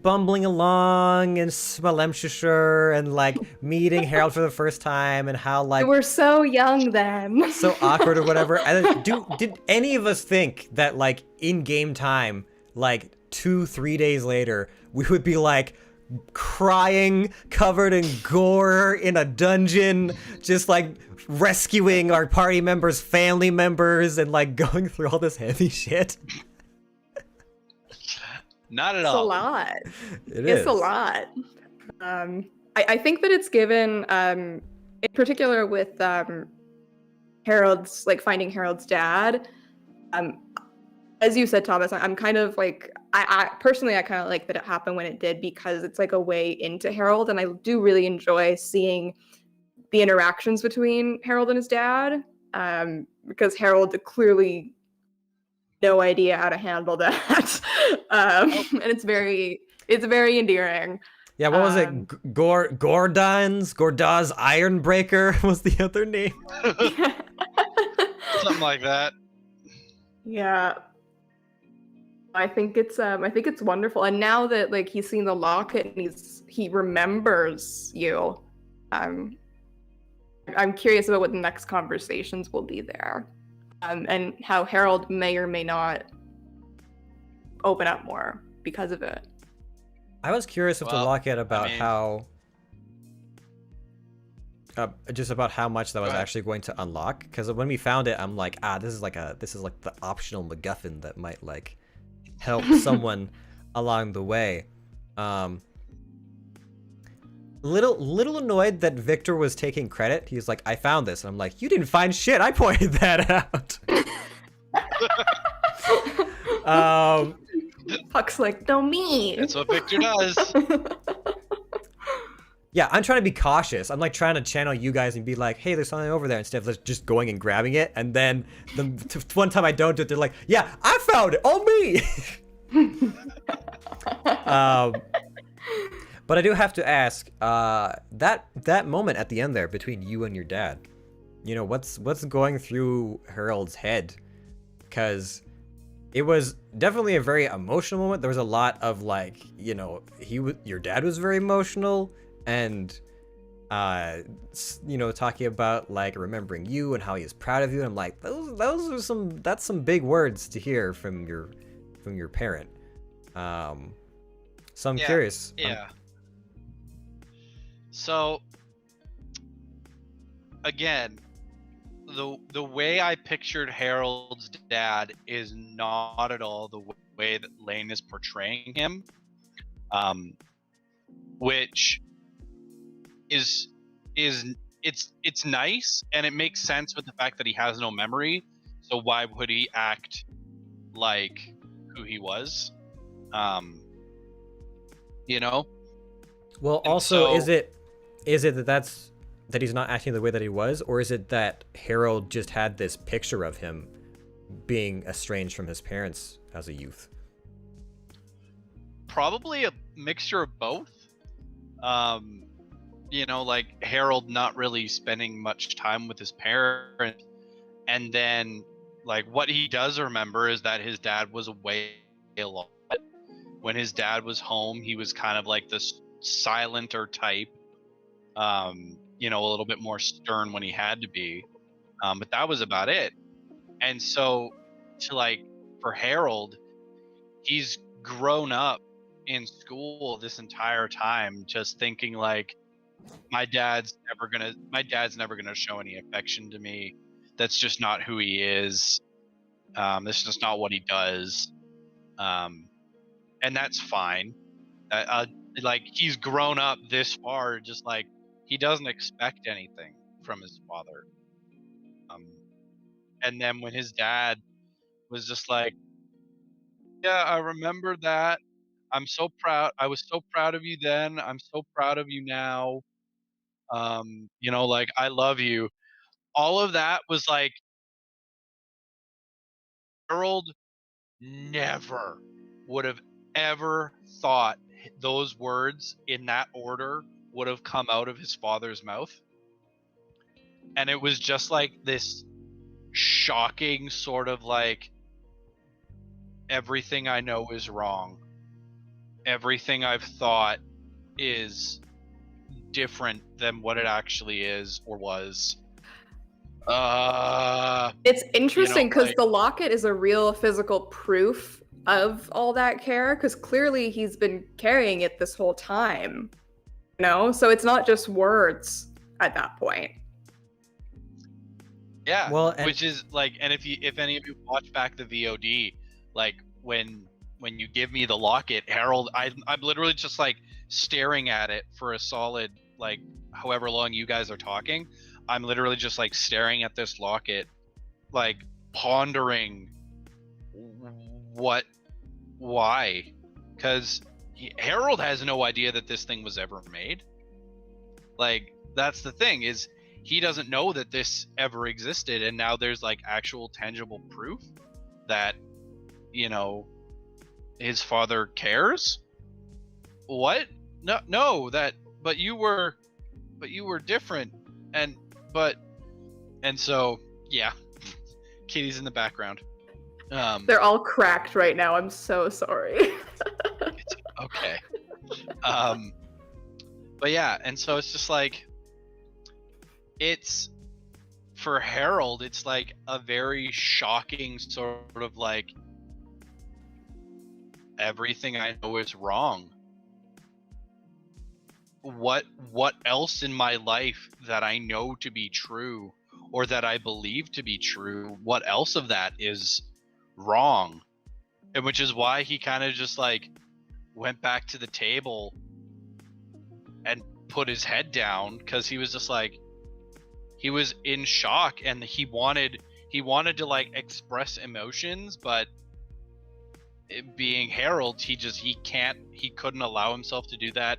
S2: bumbling along in Smalemshire and like meeting Harold for the first time, and how like
S3: we're so young then,
S2: so awkward or whatever. And did any of us think that like in game time, like 2-3 days later, we would be like crying, covered in gore in a dungeon, just like rescuing our party members' family members and like going through all this heavy shit?
S4: Not at all.
S3: It's a lot.
S2: It's
S3: a lot. I think that it's given, in particular with Harold's, like finding Harold's dad. As you said, Thomas, I'm kind of like, I personally, I kind of like that it happened when it did, because it's like a way into Harold, and I do really enjoy seeing the interactions between Harold and his dad, because Harold clearly no idea how to handle that. And it's very endearing.
S2: Yeah, what was it? Gordon's Ironbreaker was the other name.
S4: Something like that.
S3: Yeah. I think it's wonderful. And now that like he's seen the locket and he remembers you, I'm curious about what the next conversations will be there. And how Harold may or may not open up more because of it.
S2: I was curious with the locket about how much that was actually going to unlock, because when we found it, I'm like, this is like the optional MacGuffin that might like help someone along the way. Little annoyed that Victor was taking credit. He's like, I found this. And I'm like, you didn't find shit. I pointed that out.
S3: Puck's like, no, me.
S4: That's what Victor does.
S2: Yeah, I'm trying to be cautious. I'm like trying to channel you guys and be like, hey, there's something over there, instead of just going and grabbing it. And then the one time I don't do it, they're like, yeah, I found it, all me. But I do have to ask, that moment at the end there between you and your dad, you know, what's going through Harold's head? Because it was definitely a very emotional moment. There was a lot of like, you know, your dad was very emotional, and you know, talking about like remembering you and how he is proud of you. And I'm like, that's some big words to hear from your parent. So I'm curious.
S4: Yeah. So again, the way I pictured Harold's dad is not at all the way that Lane is portraying him, which is it's nice, and it makes sense with the fact that he has no memory. So why would he act like who he was? You know.
S2: Well,
S4: And
S2: also,
S4: so-
S2: is it that he's not acting the way that he was, or is it that Harold just had this picture of him being estranged from his parents as a youth?
S4: Probably a mixture of both. You know, like Harold not really spending much time with his parents, and then like what he does remember is that his dad was away a lot. When his dad was home, he was kind of like this silenter type, you know, a little bit more stern when he had to be, but that was about it. And so for Harold, he's grown up in school this entire time just thinking like, my dad's never gonna show any affection to me. That's just not who he is. This is just not what he does. And that's fine. Like he's grown up this far, just like he doesn't expect anything from his father. And then when his dad was just like, yeah, I remember that. I'm so proud. I was so proud of you then. I'm so proud of you now. You know, like I love you. All of that was like Harold never would have ever thought those words in that order would have come out of his father's mouth. And it was just like this shocking sort of like, everything I know is wrong. Everything I've thought is different than what it actually is or was.
S3: It's interesting because
S4: like-
S3: the locket is a real physical proof of all that care, because clearly he's been carrying it this whole time. You know? So it's not just words at that point.
S4: Yeah,
S2: Well, and-
S4: which is like, and if any of you watch back the VOD, like when you give me the locket, Harold, I'm literally just like staring at it for a solid like however long you guys are talking. I'm literally just like staring at this locket, like pondering why, because Harold has no idea that this thing was ever made. Like that's the thing, is he doesn't know that this ever existed, and now there's like actual tangible proof that, you know, his father cares. What? No, but you were different, and so yeah, Katie's in the background.
S3: They're all cracked right now. I'm so sorry.
S4: It's okay. But yeah, and so it's just like, it's for Harold, it's like a very shocking sort of like, everything I know is wrong. What else in my life that I know to be true, or that I believe to be true, what else of that is wrong? And which is why he kind of just like went back to the table and put his head down, because he was just like, he was in shock, and he wanted to like express emotions, but being Harold, he couldn't allow himself to do that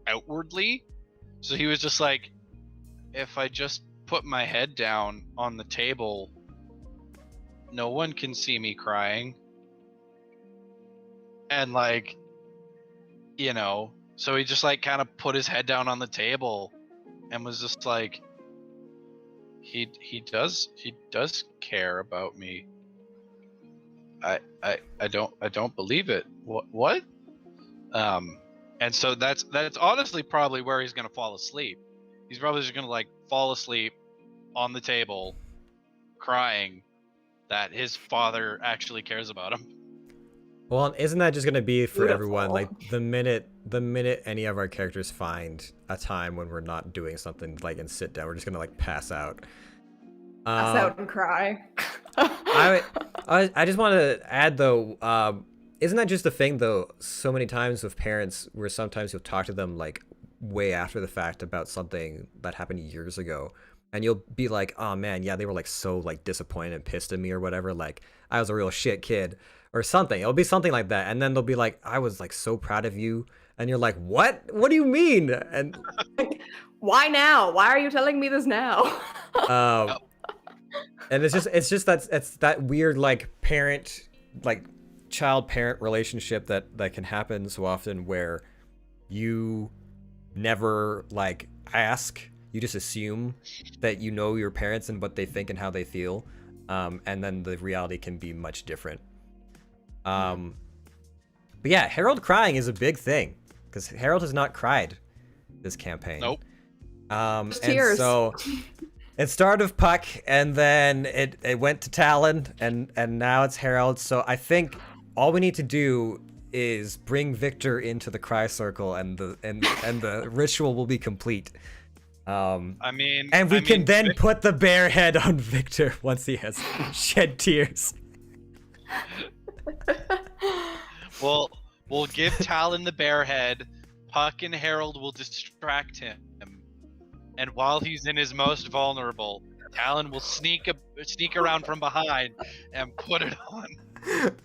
S4: outwardly. So he was just like, if I just put my head down on the table, no one can see me crying. And like, you know, so he just like kind of put his head down on the table and was just like, he does care about me. I don't believe it. What? And so that's honestly probably where he's gonna fall asleep. He's probably just gonna like fall asleep on the table, crying that his father actually cares about him.
S2: Well, isn't that just gonna be for
S3: Beautiful.
S2: everyone? Like the minute any of our characters find a time when we're not doing something like and sit down, we're just gonna like pass out.
S3: Pass out and cry.
S2: I just want to add though, isn't that just the thing though? So many times with parents, where sometimes you'll talk to them like way after the fact about something that happened years ago, and you'll be like, "Oh man, yeah, they were like so like disappointed and pissed at me or whatever. Like I was a real shit kid or something." It'll be something like that, and then they'll be like, "I was like so proud of you," and you're like, "What? What do you mean?" And
S3: Why now? Why are you telling me this now?
S2: And it's just that weird like parent like child parent relationship that can happen so often, where you never like ask, you just assume that you know your parents and what they think and how they feel, and then the reality can be much different. But yeah, Harold crying is a big thing because Harold has not cried this campaign.
S4: Nope.
S2: And
S3: Tears.
S2: so it started with Puck, and then it went to Talon, and now it's Harold. So I think all we need to do is bring Victor into the cry circle, and the ritual will be complete.
S4: I mean,
S2: and we can then put the bear head on Victor once he has shed tears.
S4: We'll give Talon the bear head. Puck and Harold will distract him. And while he's in his most vulnerable, Talon will sneak around from behind and put it on.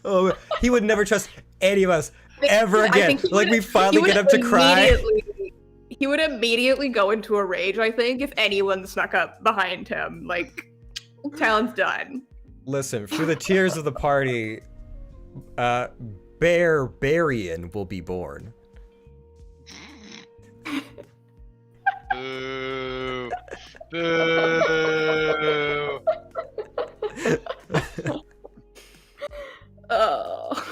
S2: Oh, he would never trust any of us ever again. Like we finally get him to cry.
S3: He would immediately go into a rage, I think, if anyone snuck up behind him. Like, Talon's done.
S2: Listen, through the tears of the party, Barbarian will be born.
S4: Boo. Boo.
S3: Oh.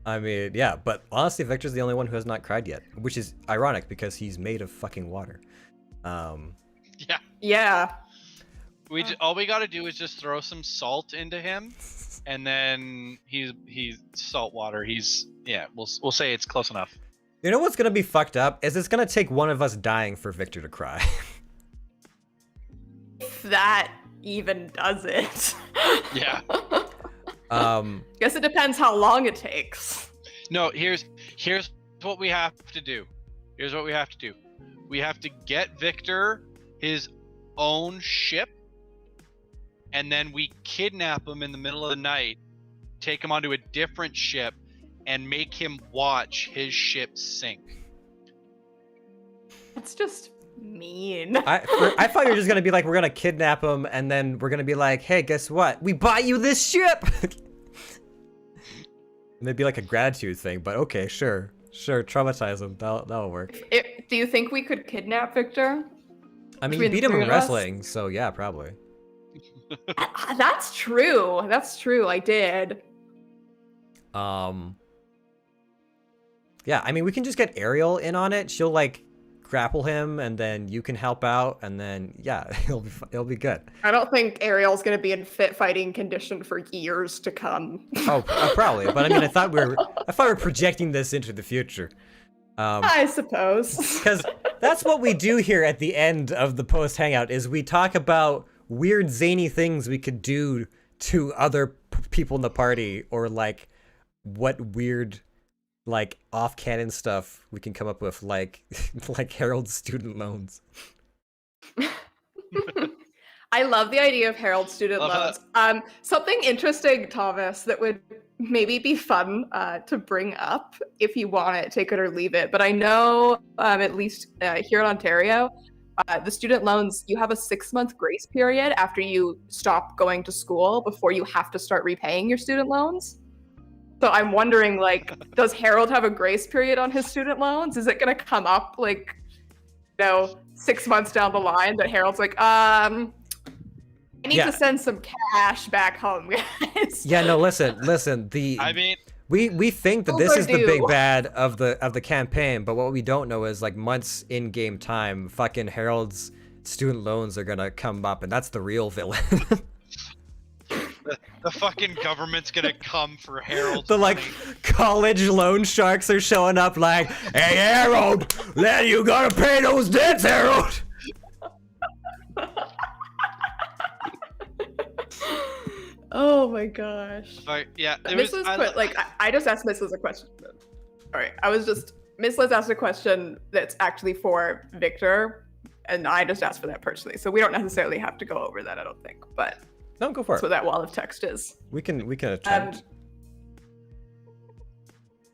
S2: I mean, yeah, but honestly, Victor's the only one who has not cried yet, which is ironic because he's made of fucking water.
S4: Yeah.
S3: Yeah.
S4: All we gotta do is just throw some salt into him, and then he's salt water. We'll say it's close enough.
S2: You know what's gonna be fucked up is it's gonna take one of us dying for Victor to cry.
S3: If that even does it.
S4: Yeah.
S3: Guess it depends how long it takes.
S4: No, here's what we have to do. Here's what we have to do. We have to get Victor his own ship, and then we kidnap him in the middle of the night, take him onto a different ship, and make him watch his ship sink.
S3: It's just mean.
S2: I thought you were just gonna be like, we're gonna kidnap him, and then we're gonna be like, hey, guess what? We bought you this ship! And it'd be like a gratitude thing, but okay, sure, traumatize him. That'll work.
S3: Do you think we could kidnap Victor?
S2: I mean, you beat him in wrestling, so yeah, probably.
S3: That's true. I did.
S2: Yeah, I mean, we can just get Ariel in on it. She'll like grapple him, and then you can help out, and then yeah, it'll be good.
S3: I don't think Ariel's gonna be in fit fighting condition for years to come.
S2: Oh, probably. But I mean, I thought we were projecting this into the future.
S3: I suppose.
S2: Because that's what we do here at the end of the post hangout is we talk about weird zany things we could do to other people in the party, or like what weird like off-canon stuff we can come up with, like like Harold's student loans.
S3: I love the idea of Harold student
S4: Love
S3: loans. Something interesting, Thomas, that would maybe be fun to bring up if you want it, take it or leave it. But I know, at least here in Ontario, the student loans, you have a 6-month grace period after you stop going to school before you have to start repaying your student loans. So I'm wondering, like, does Harold have a grace period on his student loans? Is it going to come up, like, 6 months down the line that Harold's like, I need to send some cash back home, guys.
S2: Yeah, no, listen.
S4: I mean,
S2: we think that this is the big bad of the campaign, but what we don't know is like months in game time, fucking Harold's student loans are gonna come up, and that's the real villain.
S4: the fucking government's gonna come for Harold.
S2: The like college loan sharks are showing up like, hey Harold, then you gotta pay those debts, Harold.
S3: Oh my gosh.
S4: But yeah,
S3: I just asked Miss Liz a question. Alright, Miss Liz asked a question that's actually for Victor, and I just asked for that personally. So we don't necessarily have to go over that, I don't think. But
S2: no, go for
S3: that's
S2: it.
S3: what that wall of text is.
S2: We can attempt.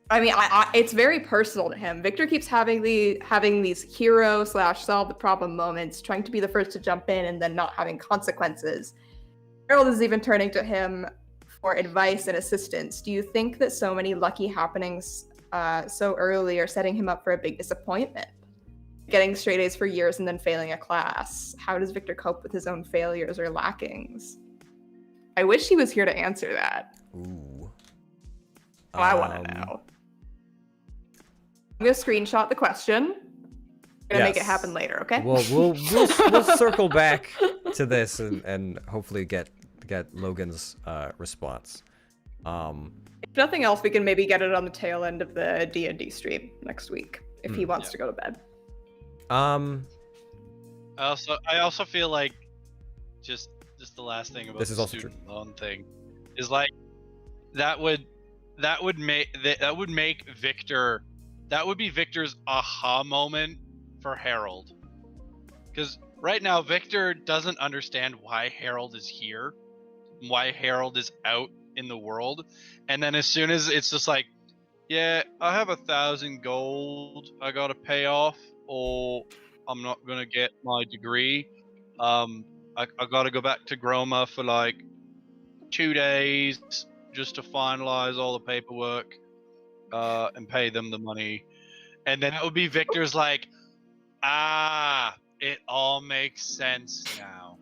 S3: I mean, it's very personal to him. Victor keeps having these hero / solve the problem moments, trying to be the first to jump in and then not having consequences. Harold is even turning to him for advice and assistance. Do you think that so many lucky happenings so early are setting him up for a big disappointment? Getting straight A's for years and then failing a class. How does Victor cope with his own failures or lackings? I wish he was here to answer that.
S2: Ooh.
S3: Oh, I want to know. I'm going to screenshot the question. I'm going to make it happen later, okay?
S2: We'll circle back to this and hopefully get Logan's response.
S3: If nothing else, we can maybe get it on the tail end of the D&D stream next week if he wants to go to bed.
S4: I also feel like just the last thing about the student loan thing is like that would make Victor, that would be Victor's aha moment for Harold, because right now Victor doesn't understand why Harold is here, why Harold is out in the world, and then as soon as it's just like, yeah, I have 1,000 gold I gotta pay off, or I'm not gonna get my degree. I gotta go back to Groma for like 2 days just to finalize all the paperwork and pay them the money, and then it would be Victor's like, it all makes sense now.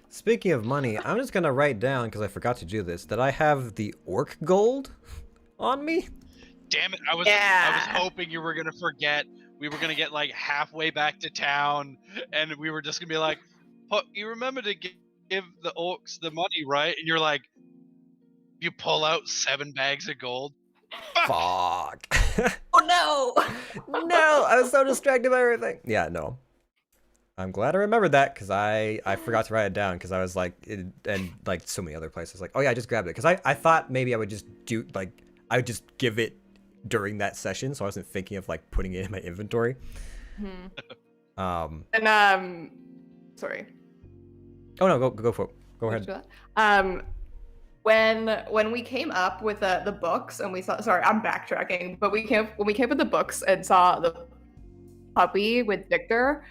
S2: Speaking of money, I'm just gonna write down, because I forgot to do this, that I have the orc gold on me.
S4: Damn it, I was hoping you were gonna forget. We were gonna get like halfway back to town, and we were just gonna be like, you remember to give the orcs the money, right? And you're like, you pull out 7 bags of gold.
S2: Fuck.
S3: Oh no!
S2: No, I was so distracted by everything. Yeah, no. I'm glad I remembered that, because I forgot to write it down, because I was like, and like so many other places, like, oh yeah, I just grabbed it, because I thought maybe I would just do, like, I would just give it during that session, so I wasn't thinking of like putting it in my inventory.
S3: Sorry.
S2: Oh no, go for it. Go ahead.
S3: When we came up with the books and we saw, sorry, I'm backtracking, but when we came up with the books and saw the puppy with Victor,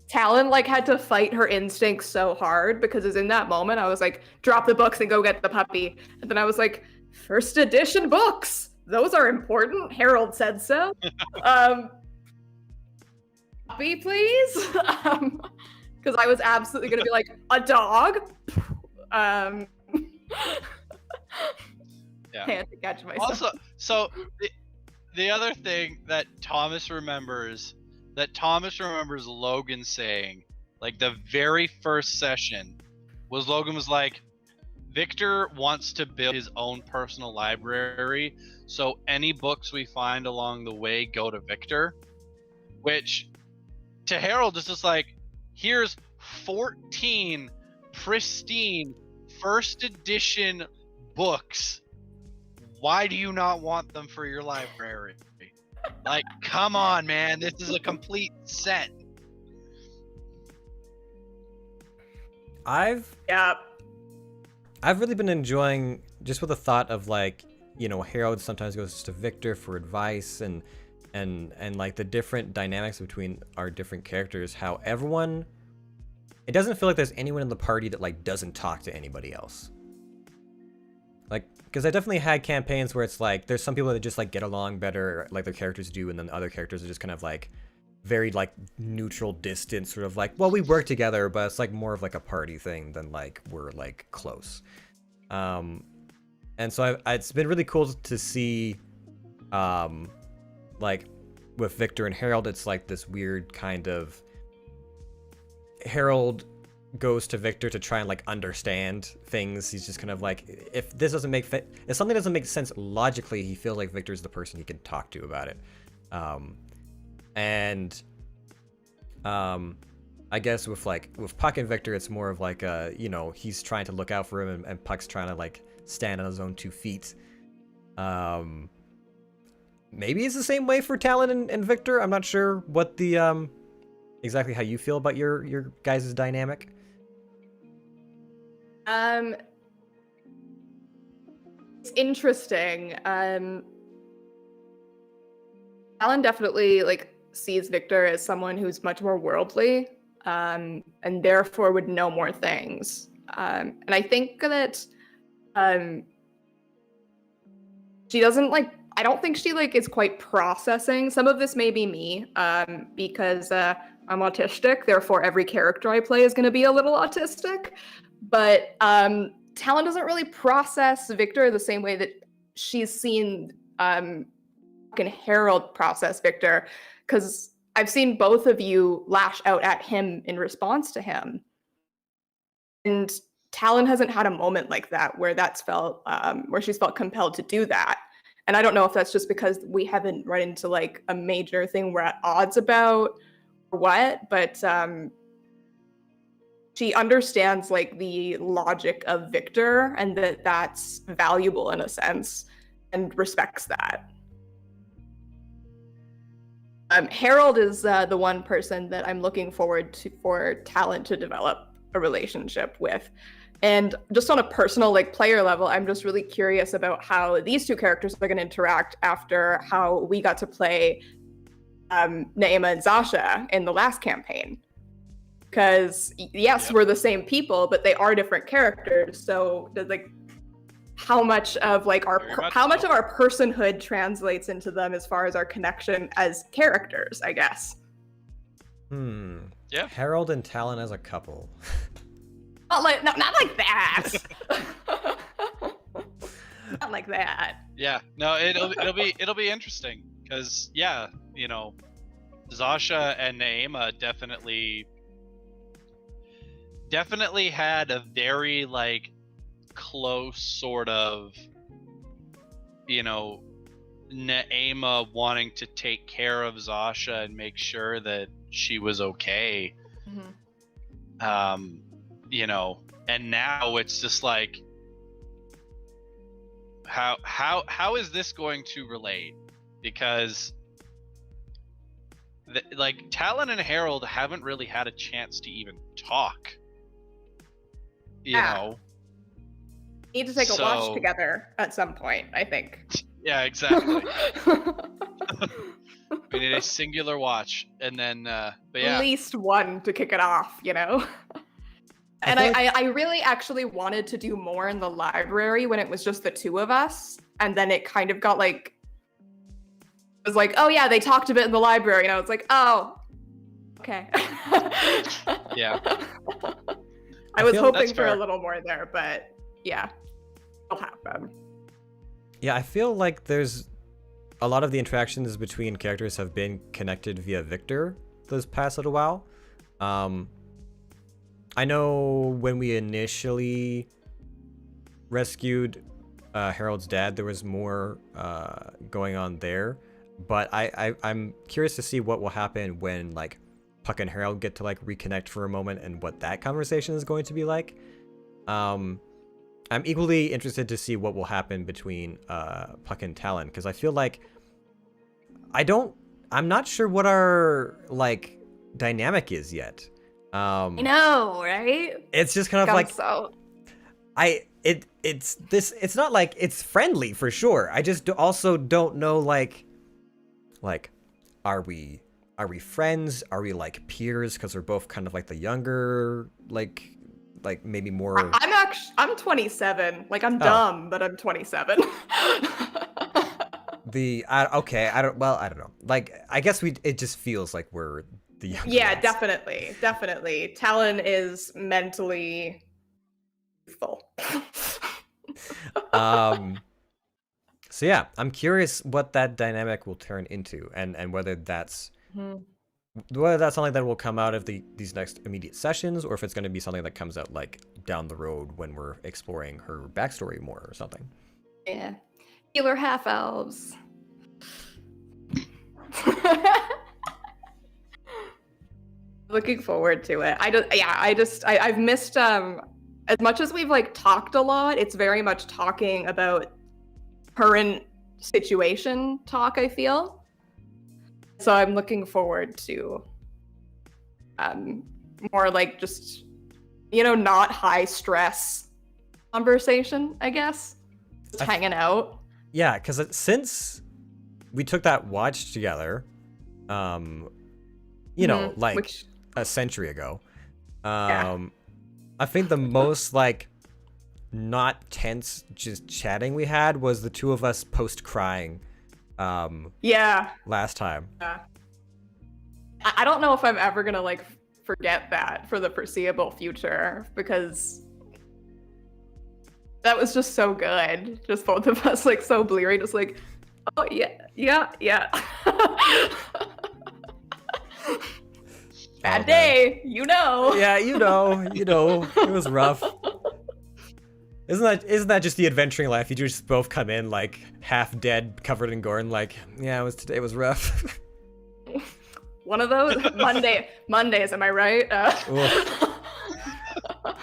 S3: Talon like had to fight her instincts so hard, because in that moment I was like, drop the books and go get the puppy, and then I was like, first edition books, those are important, Harold said so. Puppy please. Because I was absolutely gonna be like, a dog.
S4: Yeah.
S3: Can't catch myself.
S4: Also, so the other thing that Thomas remembers Logan saying, like the very first session, was Logan was like, Victor wants to build his own personal library, so any books we find along the way go to Victor, which to Harold is just like, here's 14 pristine first edition books. Why do you not want them for your library? Like, come on, man. This is a complete set.
S3: Yeah.
S2: I've really been enjoying just with the thought of like, you know, Harold sometimes goes to Victor for advice and like the different dynamics between our different characters, how everyone, it doesn't feel like there's anyone in the party that like doesn't talk to anybody else. Like, because I definitely had campaigns where it's like there's some people that just like get along better like their characters do, and then other characters are just kind of like very like neutral, distant, sort of like, well, we work together, but it's like more of like a party thing than like we're like close. And so it's been really cool to see, like with Victor and Harold, it's like this weird kind of, Harold goes to Victor to try and like understand things. He's just kind of like, if this doesn't make if something doesn't make sense logically, he feels like Victor's the person he can talk to about it. I guess with Puck and Victor, it's more of like you know, he's trying to look out for him, and Puck's trying to like stand on his own 2 feet. Maybe it's the same way for Talon and Victor. I'm not sure what the exactly how you feel about your guys' dynamic.
S3: It's interesting. Alan definitely like sees Victor as someone who's much more worldly, and therefore would know more things. And I think that she doesn't like, I don't think she like is quite processing. Some of this may be me, because I'm autistic, therefore every character I play is going to be a little autistic. But Talon doesn't really process Victor the same way that she's seen Harold process Victor, because I've seen both of you lash out at him in response to him. And Talon hasn't had a moment like that where that's felt, where she's felt compelled to do that. And I don't know if that's just because we haven't run into like a major thing we're at odds about or what, but she understands like the logic of Victor, and that that's valuable in a sense, and respects that. Harold is the one person that I'm looking forward to for Talon to develop a relationship with. And just on a personal like player level, I'm just really curious about how these two characters are going to interact after how we got to play Naima and Zasha in the last campaign. Because yes, we're the same people, but they are different characters. So like, how much of like much of our personhood translates into them as far as our connection as characters, I guess.
S4: Yeah.
S2: Harold and Talon as a couple.
S3: Not like that. Not like that.
S4: Yeah. No, it'll be interesting because yeah, you know, Zasha and Naima definitely had a very like close sort of, you know, Naima wanting to take care of Zasha and make sure that she was okay. You know, and now it's just like, how is this going to relate? Because like Talon and Harold haven't really had a chance to even talk. You know,
S3: need to take a watch together at some point, I think.
S4: Yeah, exactly. We need a singular watch, and then but yeah,
S3: at least one to kick it off, you know. And I really actually wanted to do more in the library when it was just the two of us, and then it kind of got like, it was like, oh yeah, they talked a bit in the library, and I was like, oh, okay.
S4: Yeah.
S3: I was hoping for a little more there, but yeah, it'll happen.
S2: Yeah, I feel like there's a lot of the interactions between characters have been connected via Victor this past little while. I know when we initially rescued Harold's dad, there was more going on there, but I'm curious to see what will happen when like Puck and Harold get to like reconnect for a moment and what that conversation is going to be like. I'm equally interested to see what will happen between Puck and Talon, because I feel like I'm not sure what our like dynamic is yet.
S3: I know, right?
S2: It's just kind of like it's not like it's friendly for sure. I just also don't know like are we friends? Are we like peers because we're both kind of like the younger like maybe more
S3: I'm 27. Like I'm dumb, but I'm 27.
S2: I don't know. Like I guess it just feels like we're the younger
S3: Yeah,
S2: ones.
S3: definitely. Talon is mentally youthful.
S2: So yeah, I'm curious what that dynamic will turn into, and whether that's something that will come out of these next immediate sessions, or if it's going to be something that comes out like down the road when we're exploring her backstory more or something.
S3: Yeah, healer half elves. Looking forward to it. I've missed as much as we've like talked a lot, it's very much talking about current situation talk, I feel. So I'm looking forward to more like just, not high stress conversation, I guess. Just hanging out.
S2: Yeah, because since we took that watch together, like a century ago, I think the most like not tense just chatting we had was the two of us post crying last time.
S3: I don't know if I'm ever gonna like forget that for the foreseeable future, because that was just so good. Just both of us like so bleary, just like, oh yeah. Bad day,
S2: Yeah, it was rough. Isn't that just the adventuring life? You just both come in like half dead, covered in gore, and like, yeah, today was rough.
S3: One of those Mondays, am I right?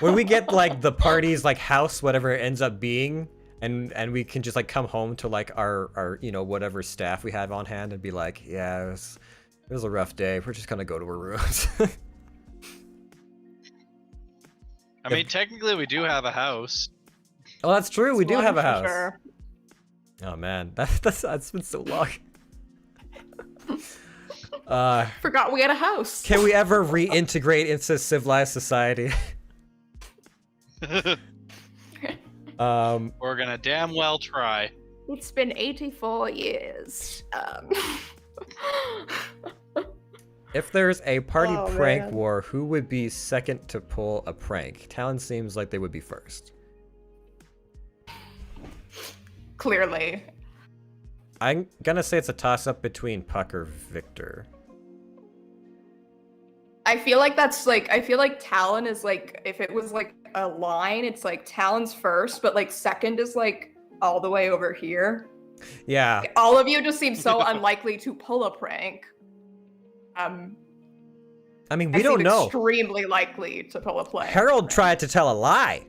S2: When we get like the party's like house, whatever it ends up being, and we can just like come home to like our whatever staff we have on hand and be like, yeah, it was a rough day. We're just gonna go to our rooms.
S4: I mean, technically, we do have a house.
S2: Oh, that's true. We do have a house.
S3: Sure.
S2: Oh man, that's been so long.
S3: Forgot we had a house.
S2: Can we ever reintegrate into civilized society?
S4: We're gonna damn well try.
S3: It's been 84 years.
S2: If there's a party prank
S3: man.
S2: war, who would be second to pull a prank? Talon seems like they would be first.
S3: Clearly.
S2: I'm gonna say it's a toss-up between Puck or Victor.
S3: I feel like Talon is like, if it was like a line, it's like Talon's first, but like second is like all the way over here.
S2: Yeah.
S3: Like, all of you just seem so unlikely to pull a prank.
S2: I mean, we don't know.
S3: Extremely likely to pull a prank.
S2: Harold tried to tell a lie.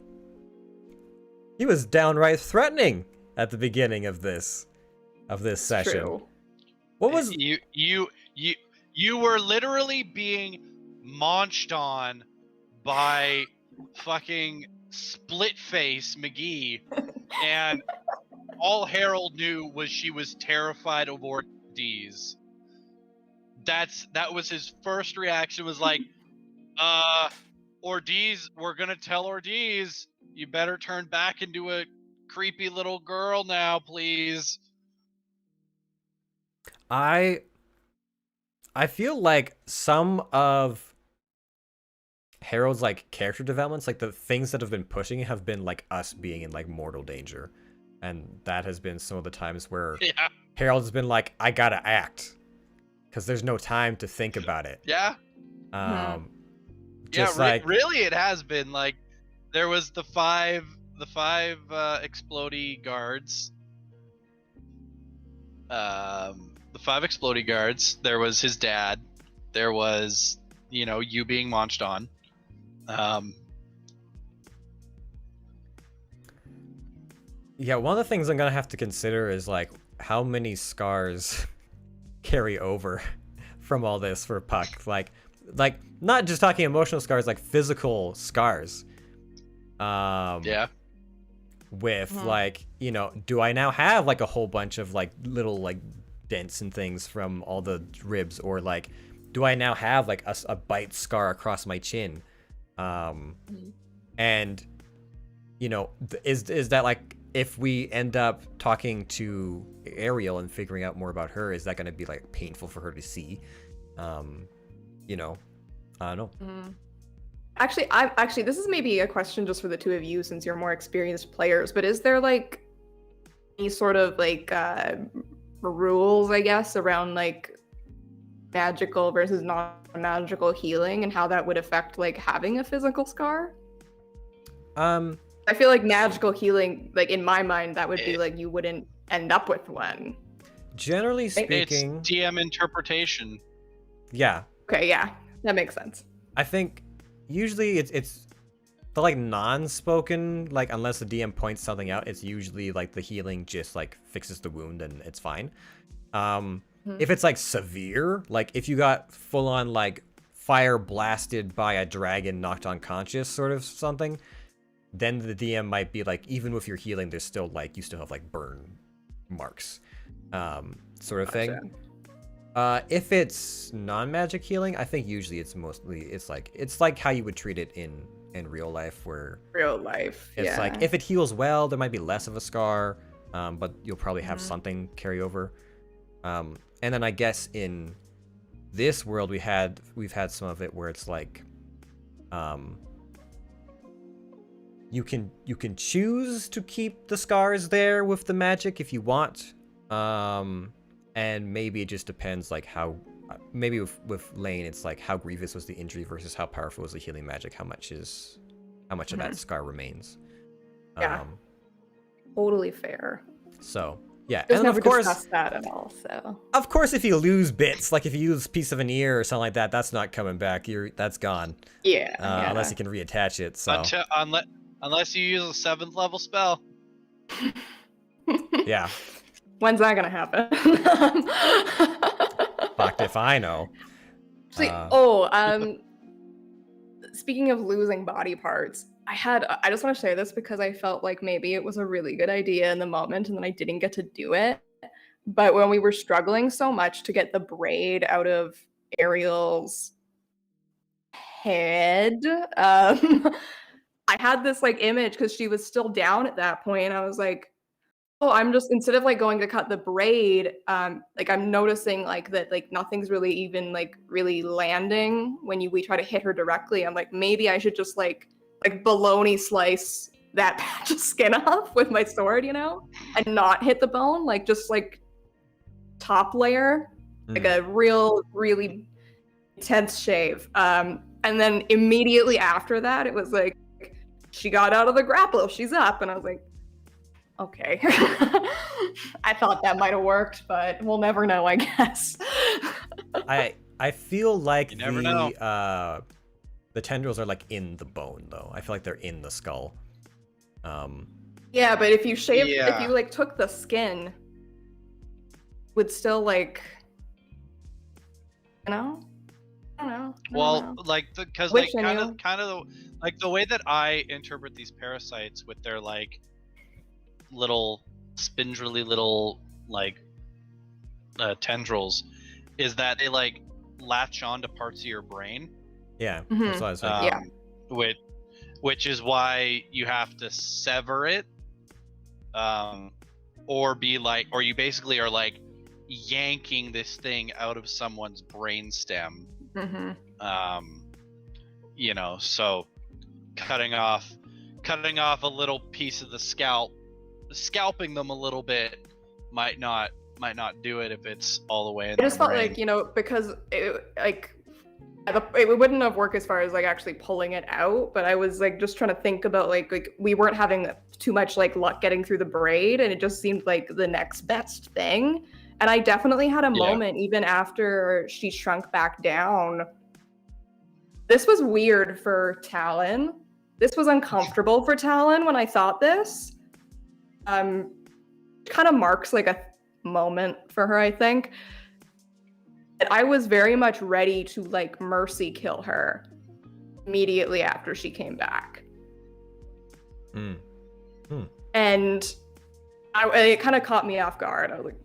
S2: He was downright threatening at the beginning of this session.
S3: True.
S2: What was
S4: you were literally being munched on by fucking split face McGee, and all Harold knew was she was terrified of Ortiz. That was his first reaction, was like, Ortiz, we're gonna tell Ortiz, you better turn back into a creepy little girl now, please.
S2: I feel like some of Harold's like character developments, like the things that have been pushing have been like us being in like mortal danger, and that has been some of the times where Harold's been like, I gotta act, because there's no time to think about it.
S4: Yeah.
S2: Just like
S4: really, it has been like, there was the five explodey guards. The 5 explodey guards. There was his dad. There was, you being launched on.
S2: Yeah, one of the things I'm gonna have to consider is like how many scars carry over from all this for Puck. Like not just talking emotional scars, like physical scars.
S4: Yeah.
S2: With like, you know, do I now have like a whole bunch of like little like dents and things from all the ribs, or like do I now have like a bite scar across my chin? And you know, is that like, if we end up talking to Ariel and figuring out more about her, is that going to be like painful for her to see? You know, I don't know.
S3: Actually, this is maybe a question just for the two of you, since you're more experienced players, but is there like any sort of like rules, I guess, around like magical versus non-magical healing and how that would affect like having a physical scar? I feel like magical healing, like in my mind, that would be like you wouldn't end up with one.
S2: Generally speaking,
S4: it's DM interpretation.
S2: Yeah.
S3: Okay, yeah, that makes sense.
S2: I think usually it's the like non-spoken, like unless the DM points something out, it's usually like the healing just like fixes the wound and it's fine. If it's like severe, like if you got full on like fire blasted by a dragon knocked unconscious sort of something, then the DM might be like, even with your healing, there's still like, you still have like burn marks, sort of thing. If it's non-magic healing, I think usually it's like how you would treat it in real life, where it's like if it heals well, there might be less of a scar, but you'll probably have something carry over. And then I guess in this world we've had some of it where it's like you can choose to keep the scars there with the magic if you want. And maybe it just depends, like how, maybe with Lane, it's like how grievous was the injury versus how powerful was the healing magic. How much of that scar remains.
S3: Yeah, totally fair.
S2: So yeah,
S3: Just
S2: and
S3: never
S2: of course
S3: discussed that at all. So
S2: of course, if you lose bits, like if you lose a piece of an ear or something like that, that's not coming back. That's gone.
S3: Yeah,
S2: unless you can reattach it. So
S4: Unless you use a 7th level spell.
S2: Yeah.
S3: When's that gonna happen?
S2: Fucked if I know.
S3: Actually, speaking of losing body parts, I just want to share this because I felt like maybe it was a really good idea in the moment and then I didn't get to do it. But when we were struggling so much to get the braid out of Ariel's head, I had this like image because she was still down at that point. I was like, oh, I'm just, instead of like going to cut the braid, like I'm noticing like that like nothing's really even like really landing when we try to hit her directly. I'm like, maybe I should just like bologna slice that patch of skin off with my sword, you know, and not hit the bone, like just like top layer, like a really intense shave. And then immediately after that, it was like, she got out of the grapple, she's up, and I was like, okay. I thought that might have worked, but we'll never know, I guess.
S2: I feel like
S4: the
S2: tendrils are like in the bone though. I feel like they're in the skull.
S3: Yeah, but if you if you like took the skin, would still like, you know? I don't know.
S4: Well, like because like kind of like the way that I interpret these parasites with their like little spindly little like tendrils is that they like latch on to parts of your brain.
S2: Yeah. That's what I was saying.
S4: Which is why you have to sever it, or you basically are like yanking this thing out of someone's brain stem. You know, so cutting off a little piece of the scalp, scalping them a little bit might not do it if it's all the way in.
S3: I just felt like, you know, because it wouldn't have worked as far as like actually pulling it out, but I was like just trying to think about like we weren't having too much like luck getting through the braid, and it just seemed like the next best thing. And I definitely had a moment even after she shrunk back down. This was weird for Talon. This was uncomfortable for Talon when I thought this. Kind of marks like a moment for her, I think. I was very much ready to like mercy kill her immediately after she came back. And it kind of caught me off guard. I was like,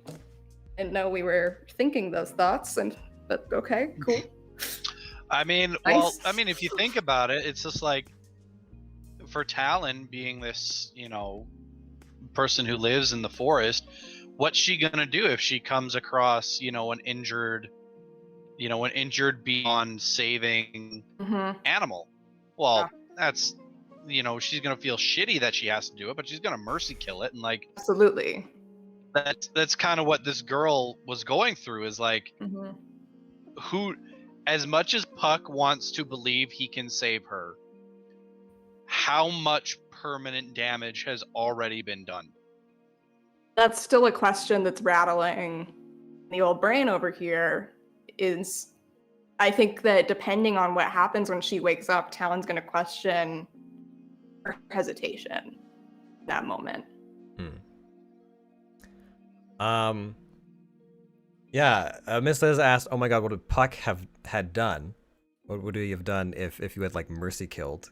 S3: didn't know we were thinking those thoughts, but okay, cool.
S4: I mean,
S3: Nice.
S4: well, I mean, if you think about it, it's just like for Talon being this, you know, person who lives in the forest, what's she gonna do if she comes across, you know, an injured beyond saving animal? Well, that's, you know, she's gonna feel shitty that she has to do it, but she's gonna mercy kill it, and like
S3: Absolutely.
S4: that's kind of what this girl was going through. Is like, who, as much as Puck wants to believe he can save her, how much permanent damage has already been done?
S3: That's still a question that's rattling the old brain over here. Is I think that depending on what happens when she wakes up, Talon's going to question her hesitation in that moment.
S2: Yeah, Miss Liz asked, "Oh my God, what would Puck had done? What would he have done if you had like mercy killed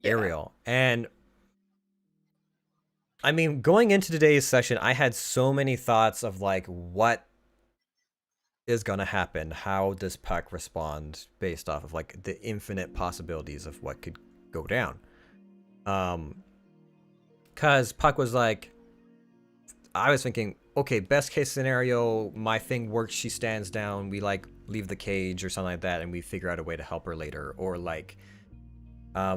S2: Ariel?" And I mean, going into today's session, I had so many thoughts of like, what is gonna happen? How does Puck respond based off of like the infinite possibilities of what could go down? Cause Puck was like, I was thinking, okay, best case scenario, my thing works, she stands down, we like leave the cage or something like that, and we figure out a way to help her later. Or like,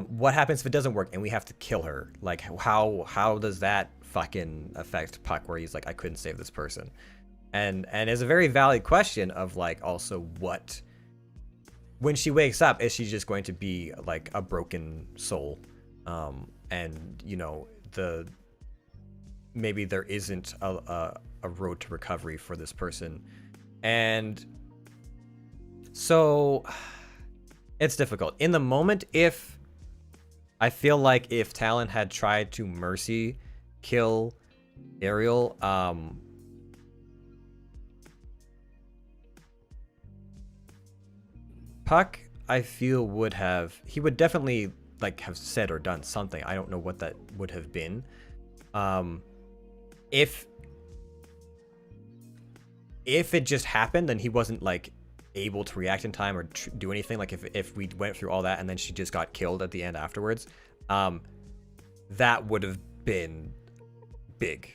S2: what happens if it doesn't work and we have to kill her? Like, how does that fucking affect Puck, where he's like, I couldn't save this person? And it's a very valid question of like, also what, when she wakes up, is she just going to be like a broken soul? And you know, maybe there isn't a road to recovery for this person. And so it's difficult. In the moment, I feel like if Talon had tried to mercy kill Ariel, Puck, I feel he would definitely like have said or done something. I don't know what that would have been. If it just happened and he wasn't like able to react in time or do anything, like if we went through all that and then she just got killed at the end afterwards, that would have been big.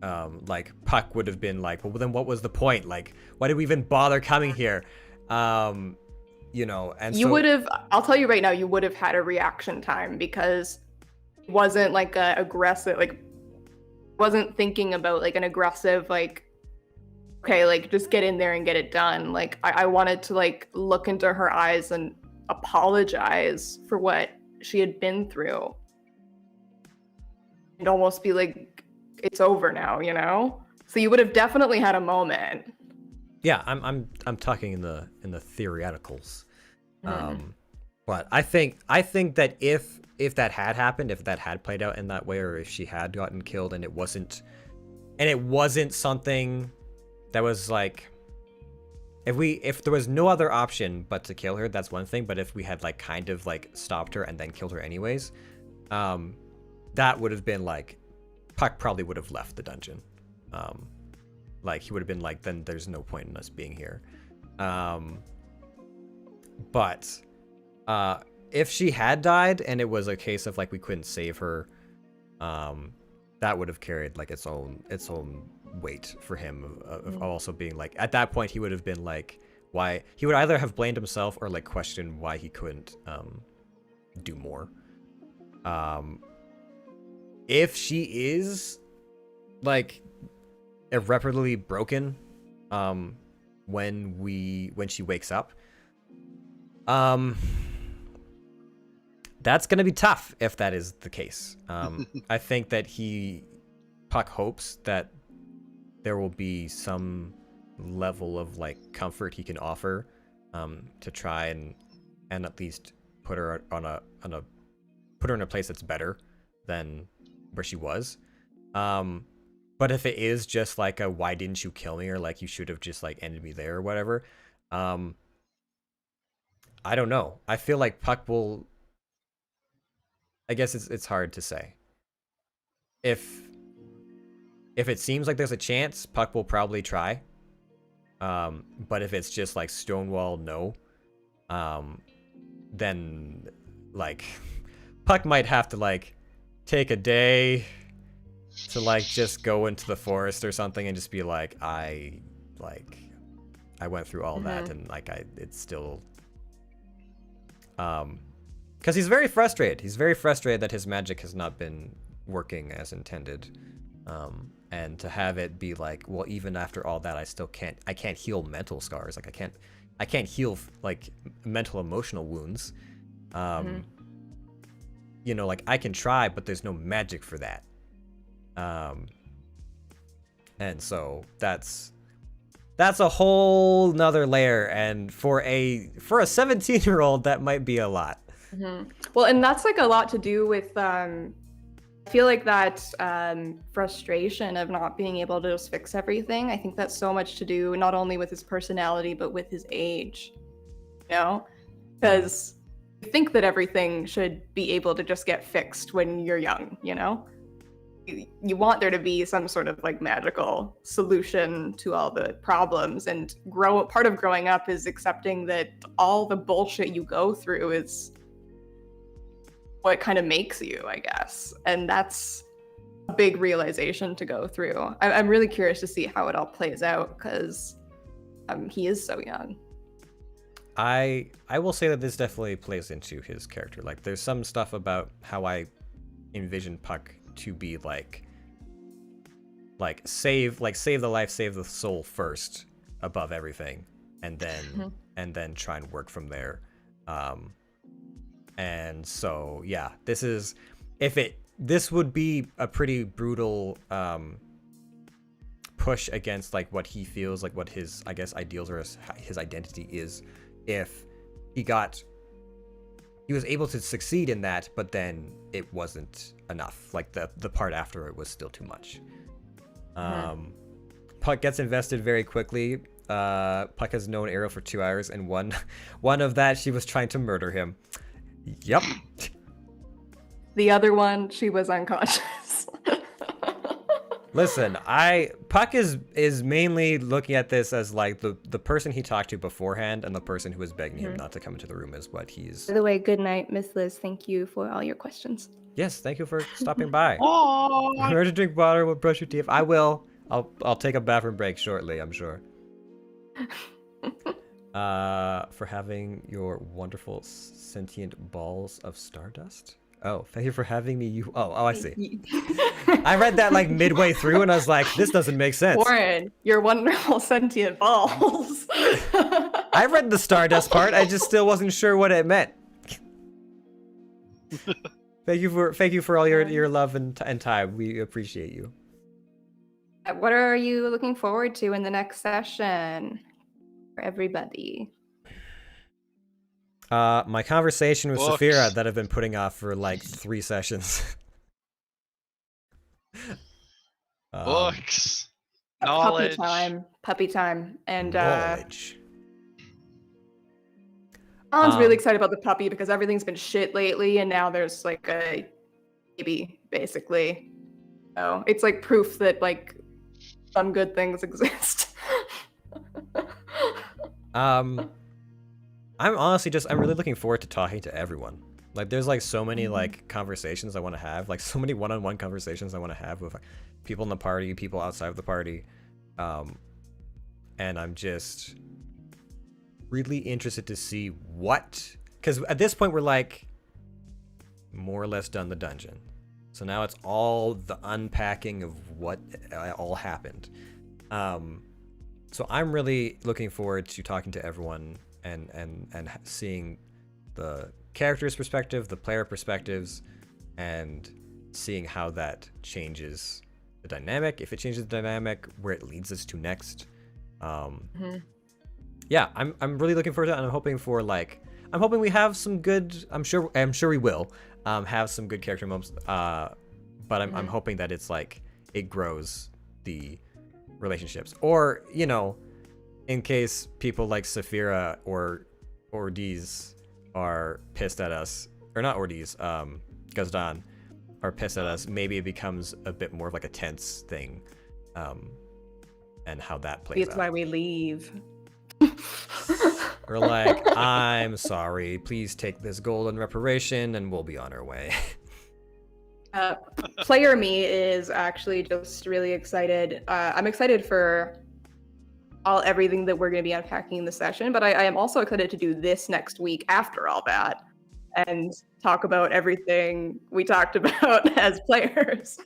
S2: Like Puck would have been like, well then what was the point? Like, why did we even bother coming here? You know, and
S3: you would have, I'll tell you right now, you would have had a reaction time, because it wasn't like a aggressive, like wasn't thinking about like an aggressive, like, okay, like just get in there and get it done. Like I wanted to like look into her eyes and apologize for what she had been through and almost be like, it's over now, you know? So you would have definitely had a moment.
S2: Yeah, I'm talking in the theoreticals. But I think that if that had happened, if that had played out in that way, or if she had gotten killed and it wasn't something that was like, if there was no other option but to kill her, that's one thing. But if we had like kind of like stopped her and then killed her anyways, that would have been like, Puck probably would have left the dungeon. Like he would have been like, then there's no point in us being here. But if she had died and it was a case of like we couldn't save her, that would have carried like its own weight for him of also being like, at that point he would have been like, why he would either have blamed himself or like questioned why he couldn't do more. If she is like irreparably broken when she wakes up, that's gonna be tough if that is the case. I think that Puck hopes that there will be some level of like comfort he can offer to try and at least put her in a place that's better than where she was. But if it is just like a, why didn't you kill me, or like you should have just like ended me there or whatever, I don't know. I feel like Puck will. I guess it's hard to say. If it seems like there's a chance, Puck will probably try. But if it's just like stonewall no, then like Puck might have to like take a day to like just go into the forest or something and just be like, I went through all that and like it's still because he's very frustrated. He's very frustrated that his magic has not been working as intended. And to have it be like, well, even after all that, I can't heal mental scars. Like I can't heal like mental emotional wounds. You know, like I can try, but there's no magic for that. And so that's a whole nother layer. And for a 17-year-old, that might be a lot.
S3: Well, and that's like a lot to do with, I feel like that frustration of not being able to just fix everything. I think that's so much to do not only with his personality, but with his age, you know? Because you think that everything should be able to just get fixed when you're young, you know? You want there to be some sort of like magical solution to all the problems, and part of growing up is accepting that all the bullshit you go through is what kind of makes you, I guess. And that's a big realization to go through. I'm really curious to see how it all plays out, because he is so young.
S2: I will say that this definitely plays into his character. Like there's some stuff about how I envision Puck to be like save the life, save the soul first above everything, and then try and work from there. And so yeah, this would be a pretty brutal push against like what he feels like, what his, I guess, ideals or his identity is, if he was able to succeed in that, but then it wasn't enough. Like the part after it was still too much. Puck gets invested very quickly. Puck has known Ariel for 2 hours, and one of that she was trying to murder him. Yep.
S3: The other one, she was unconscious.
S2: Listen, Puck is mainly looking at this as like the person he talked to beforehand and the person who was begging him not to come into the room is what he's.
S3: By the way, good night, Miss Liz. Thank you for all your questions.
S2: Yes, thank you for stopping by.
S4: Oh,
S2: Remember to drink water, we'll brush your teeth. I will. I'll take a bathroom break shortly, I'm sure. For having your wonderful sentient balls of stardust. Oh, thank you for having me. I see. I read that like midway through and I was like, this doesn't make sense.
S3: Warren, your wonderful sentient balls.
S2: I read the stardust part. I just still wasn't sure what it meant. Thank you for all your love and time. We appreciate you.
S3: What are you looking forward to in the next session for everybody?
S2: My conversation with
S4: Books.
S2: Saphira that I've been putting off for like 3 sessions.
S4: books, knowledge.
S3: Puppy time, and
S2: knowledge.
S3: Alan's really excited about the puppy because everything's been shit lately, and now there's like a baby, basically. So it's like proof that like some good things exist.
S2: I'm honestly I'm really looking forward to talking to everyone. Like there's like so many like conversations I want to have, like so many one-on-one conversations I want to have with like, people in the party, people outside of the party. And I'm just really interested to see because at this point we're like more or less done the dungeon. So now it's all the unpacking of what all happened. So I'm really looking forward to talking to everyone and seeing the character's perspective, the player perspectives, and seeing how that changes the dynamic. If it changes the dynamic, where it leads us to next. Yeah, I'm really looking forward to it, and I'm hoping we have some good. I'm sure we will have some good character moments. But I'm hoping that it's like it grows the relationships, or in case people like Saphira or Ordiz are pissed at us, or not Ordiz, Gazdan are pissed at us, maybe it becomes a bit more of like a tense thing, and how that plays
S3: It's
S2: out.
S3: why we leave.
S2: We're like, I'm sorry, please take this gold in reparation and we'll be on our way.
S3: Player me is actually just really excited. I'm excited for everything that we're going to be unpacking in the session, but I am also excited to do this next week after all that and talk about everything we talked about as players.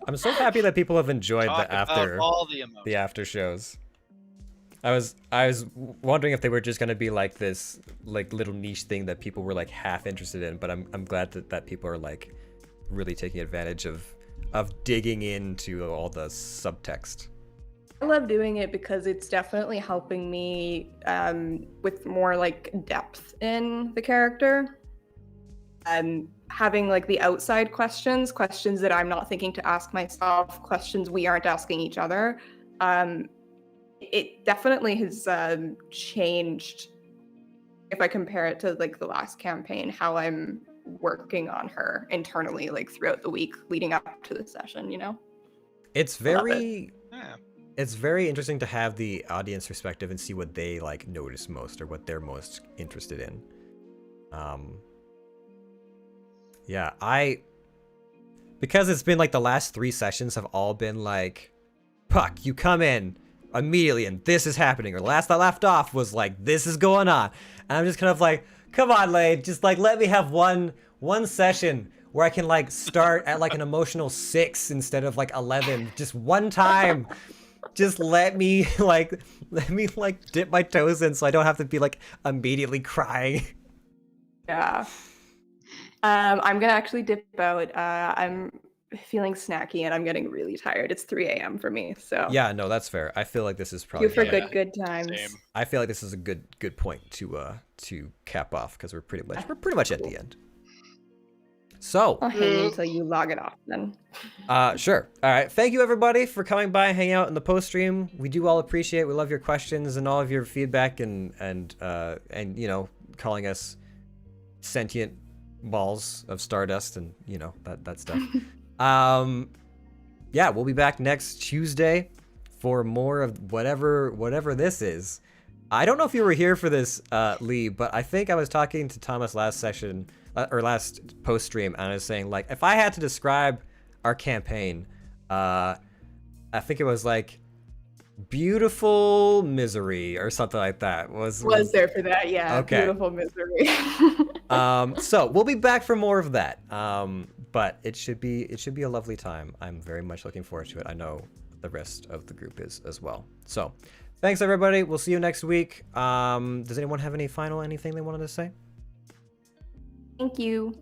S2: I'm so happy that people have enjoyed
S4: Talk
S2: the after
S4: about all the emotions.
S2: the after shows. I was wondering if they were just gonna be like this like little niche thing that people were like half interested in, but I'm glad that people are like really taking advantage of digging into all the subtext.
S3: I love doing it because it's definitely helping me with more like depth in the character. Having like the outside questions that I'm not thinking to ask myself, questions we aren't asking each other. It definitely has changed, if I compare it to like the last campaign, how I'm working on her internally, like throughout the week leading up to the session, you know?
S2: It's very
S4: Yeah.
S2: it's very interesting to have the audience perspective and see what they like notice most or what they're most interested in. Yeah, because it's been like the last 3 sessions have all been like, Puck, you come in immediately and this is happening, or the last I left off was like this is going on, and I'm just kind of like, come on, Lade, just like let me have one session where I can like start at like an emotional 6 instead of like 11, just one time. Just let me like dip my toes in so I don't have to be like immediately crying.
S3: Yeah. I'm gonna actually dip out. I'm feeling snacky and I'm getting really tired. It's 3 a.m. for me, so
S2: Yeah, no, that's fair. I feel like this is probably
S3: you for
S4: Yeah.
S3: good times.
S4: Same.
S2: I feel like this is a good point to cap off because we're pretty much at the end. So,
S3: I'll hang until you log it off then.
S2: sure. All right. Thank you everybody for coming by and hanging out in the post stream. We do all appreciate. We love your questions and all of your feedback and you know, calling us sentient balls of stardust and you know that stuff. Yeah, we'll be back next Tuesday for more of whatever this is. I don't know if you were here for this, Lee, but I think I was talking to Thomas last session or last post stream, and I was saying like if I had to describe our campaign, I think it was like beautiful misery or something like that. Was
S3: there for that? Yeah.
S2: Okay.
S3: Beautiful misery.
S2: So we'll be back for more of that. But it should be a lovely time. I'm very much looking forward to it. I know the rest of the group is as well. So thanks everybody. We'll see you next week. Does anyone have anything they wanted to say?
S3: Thank you.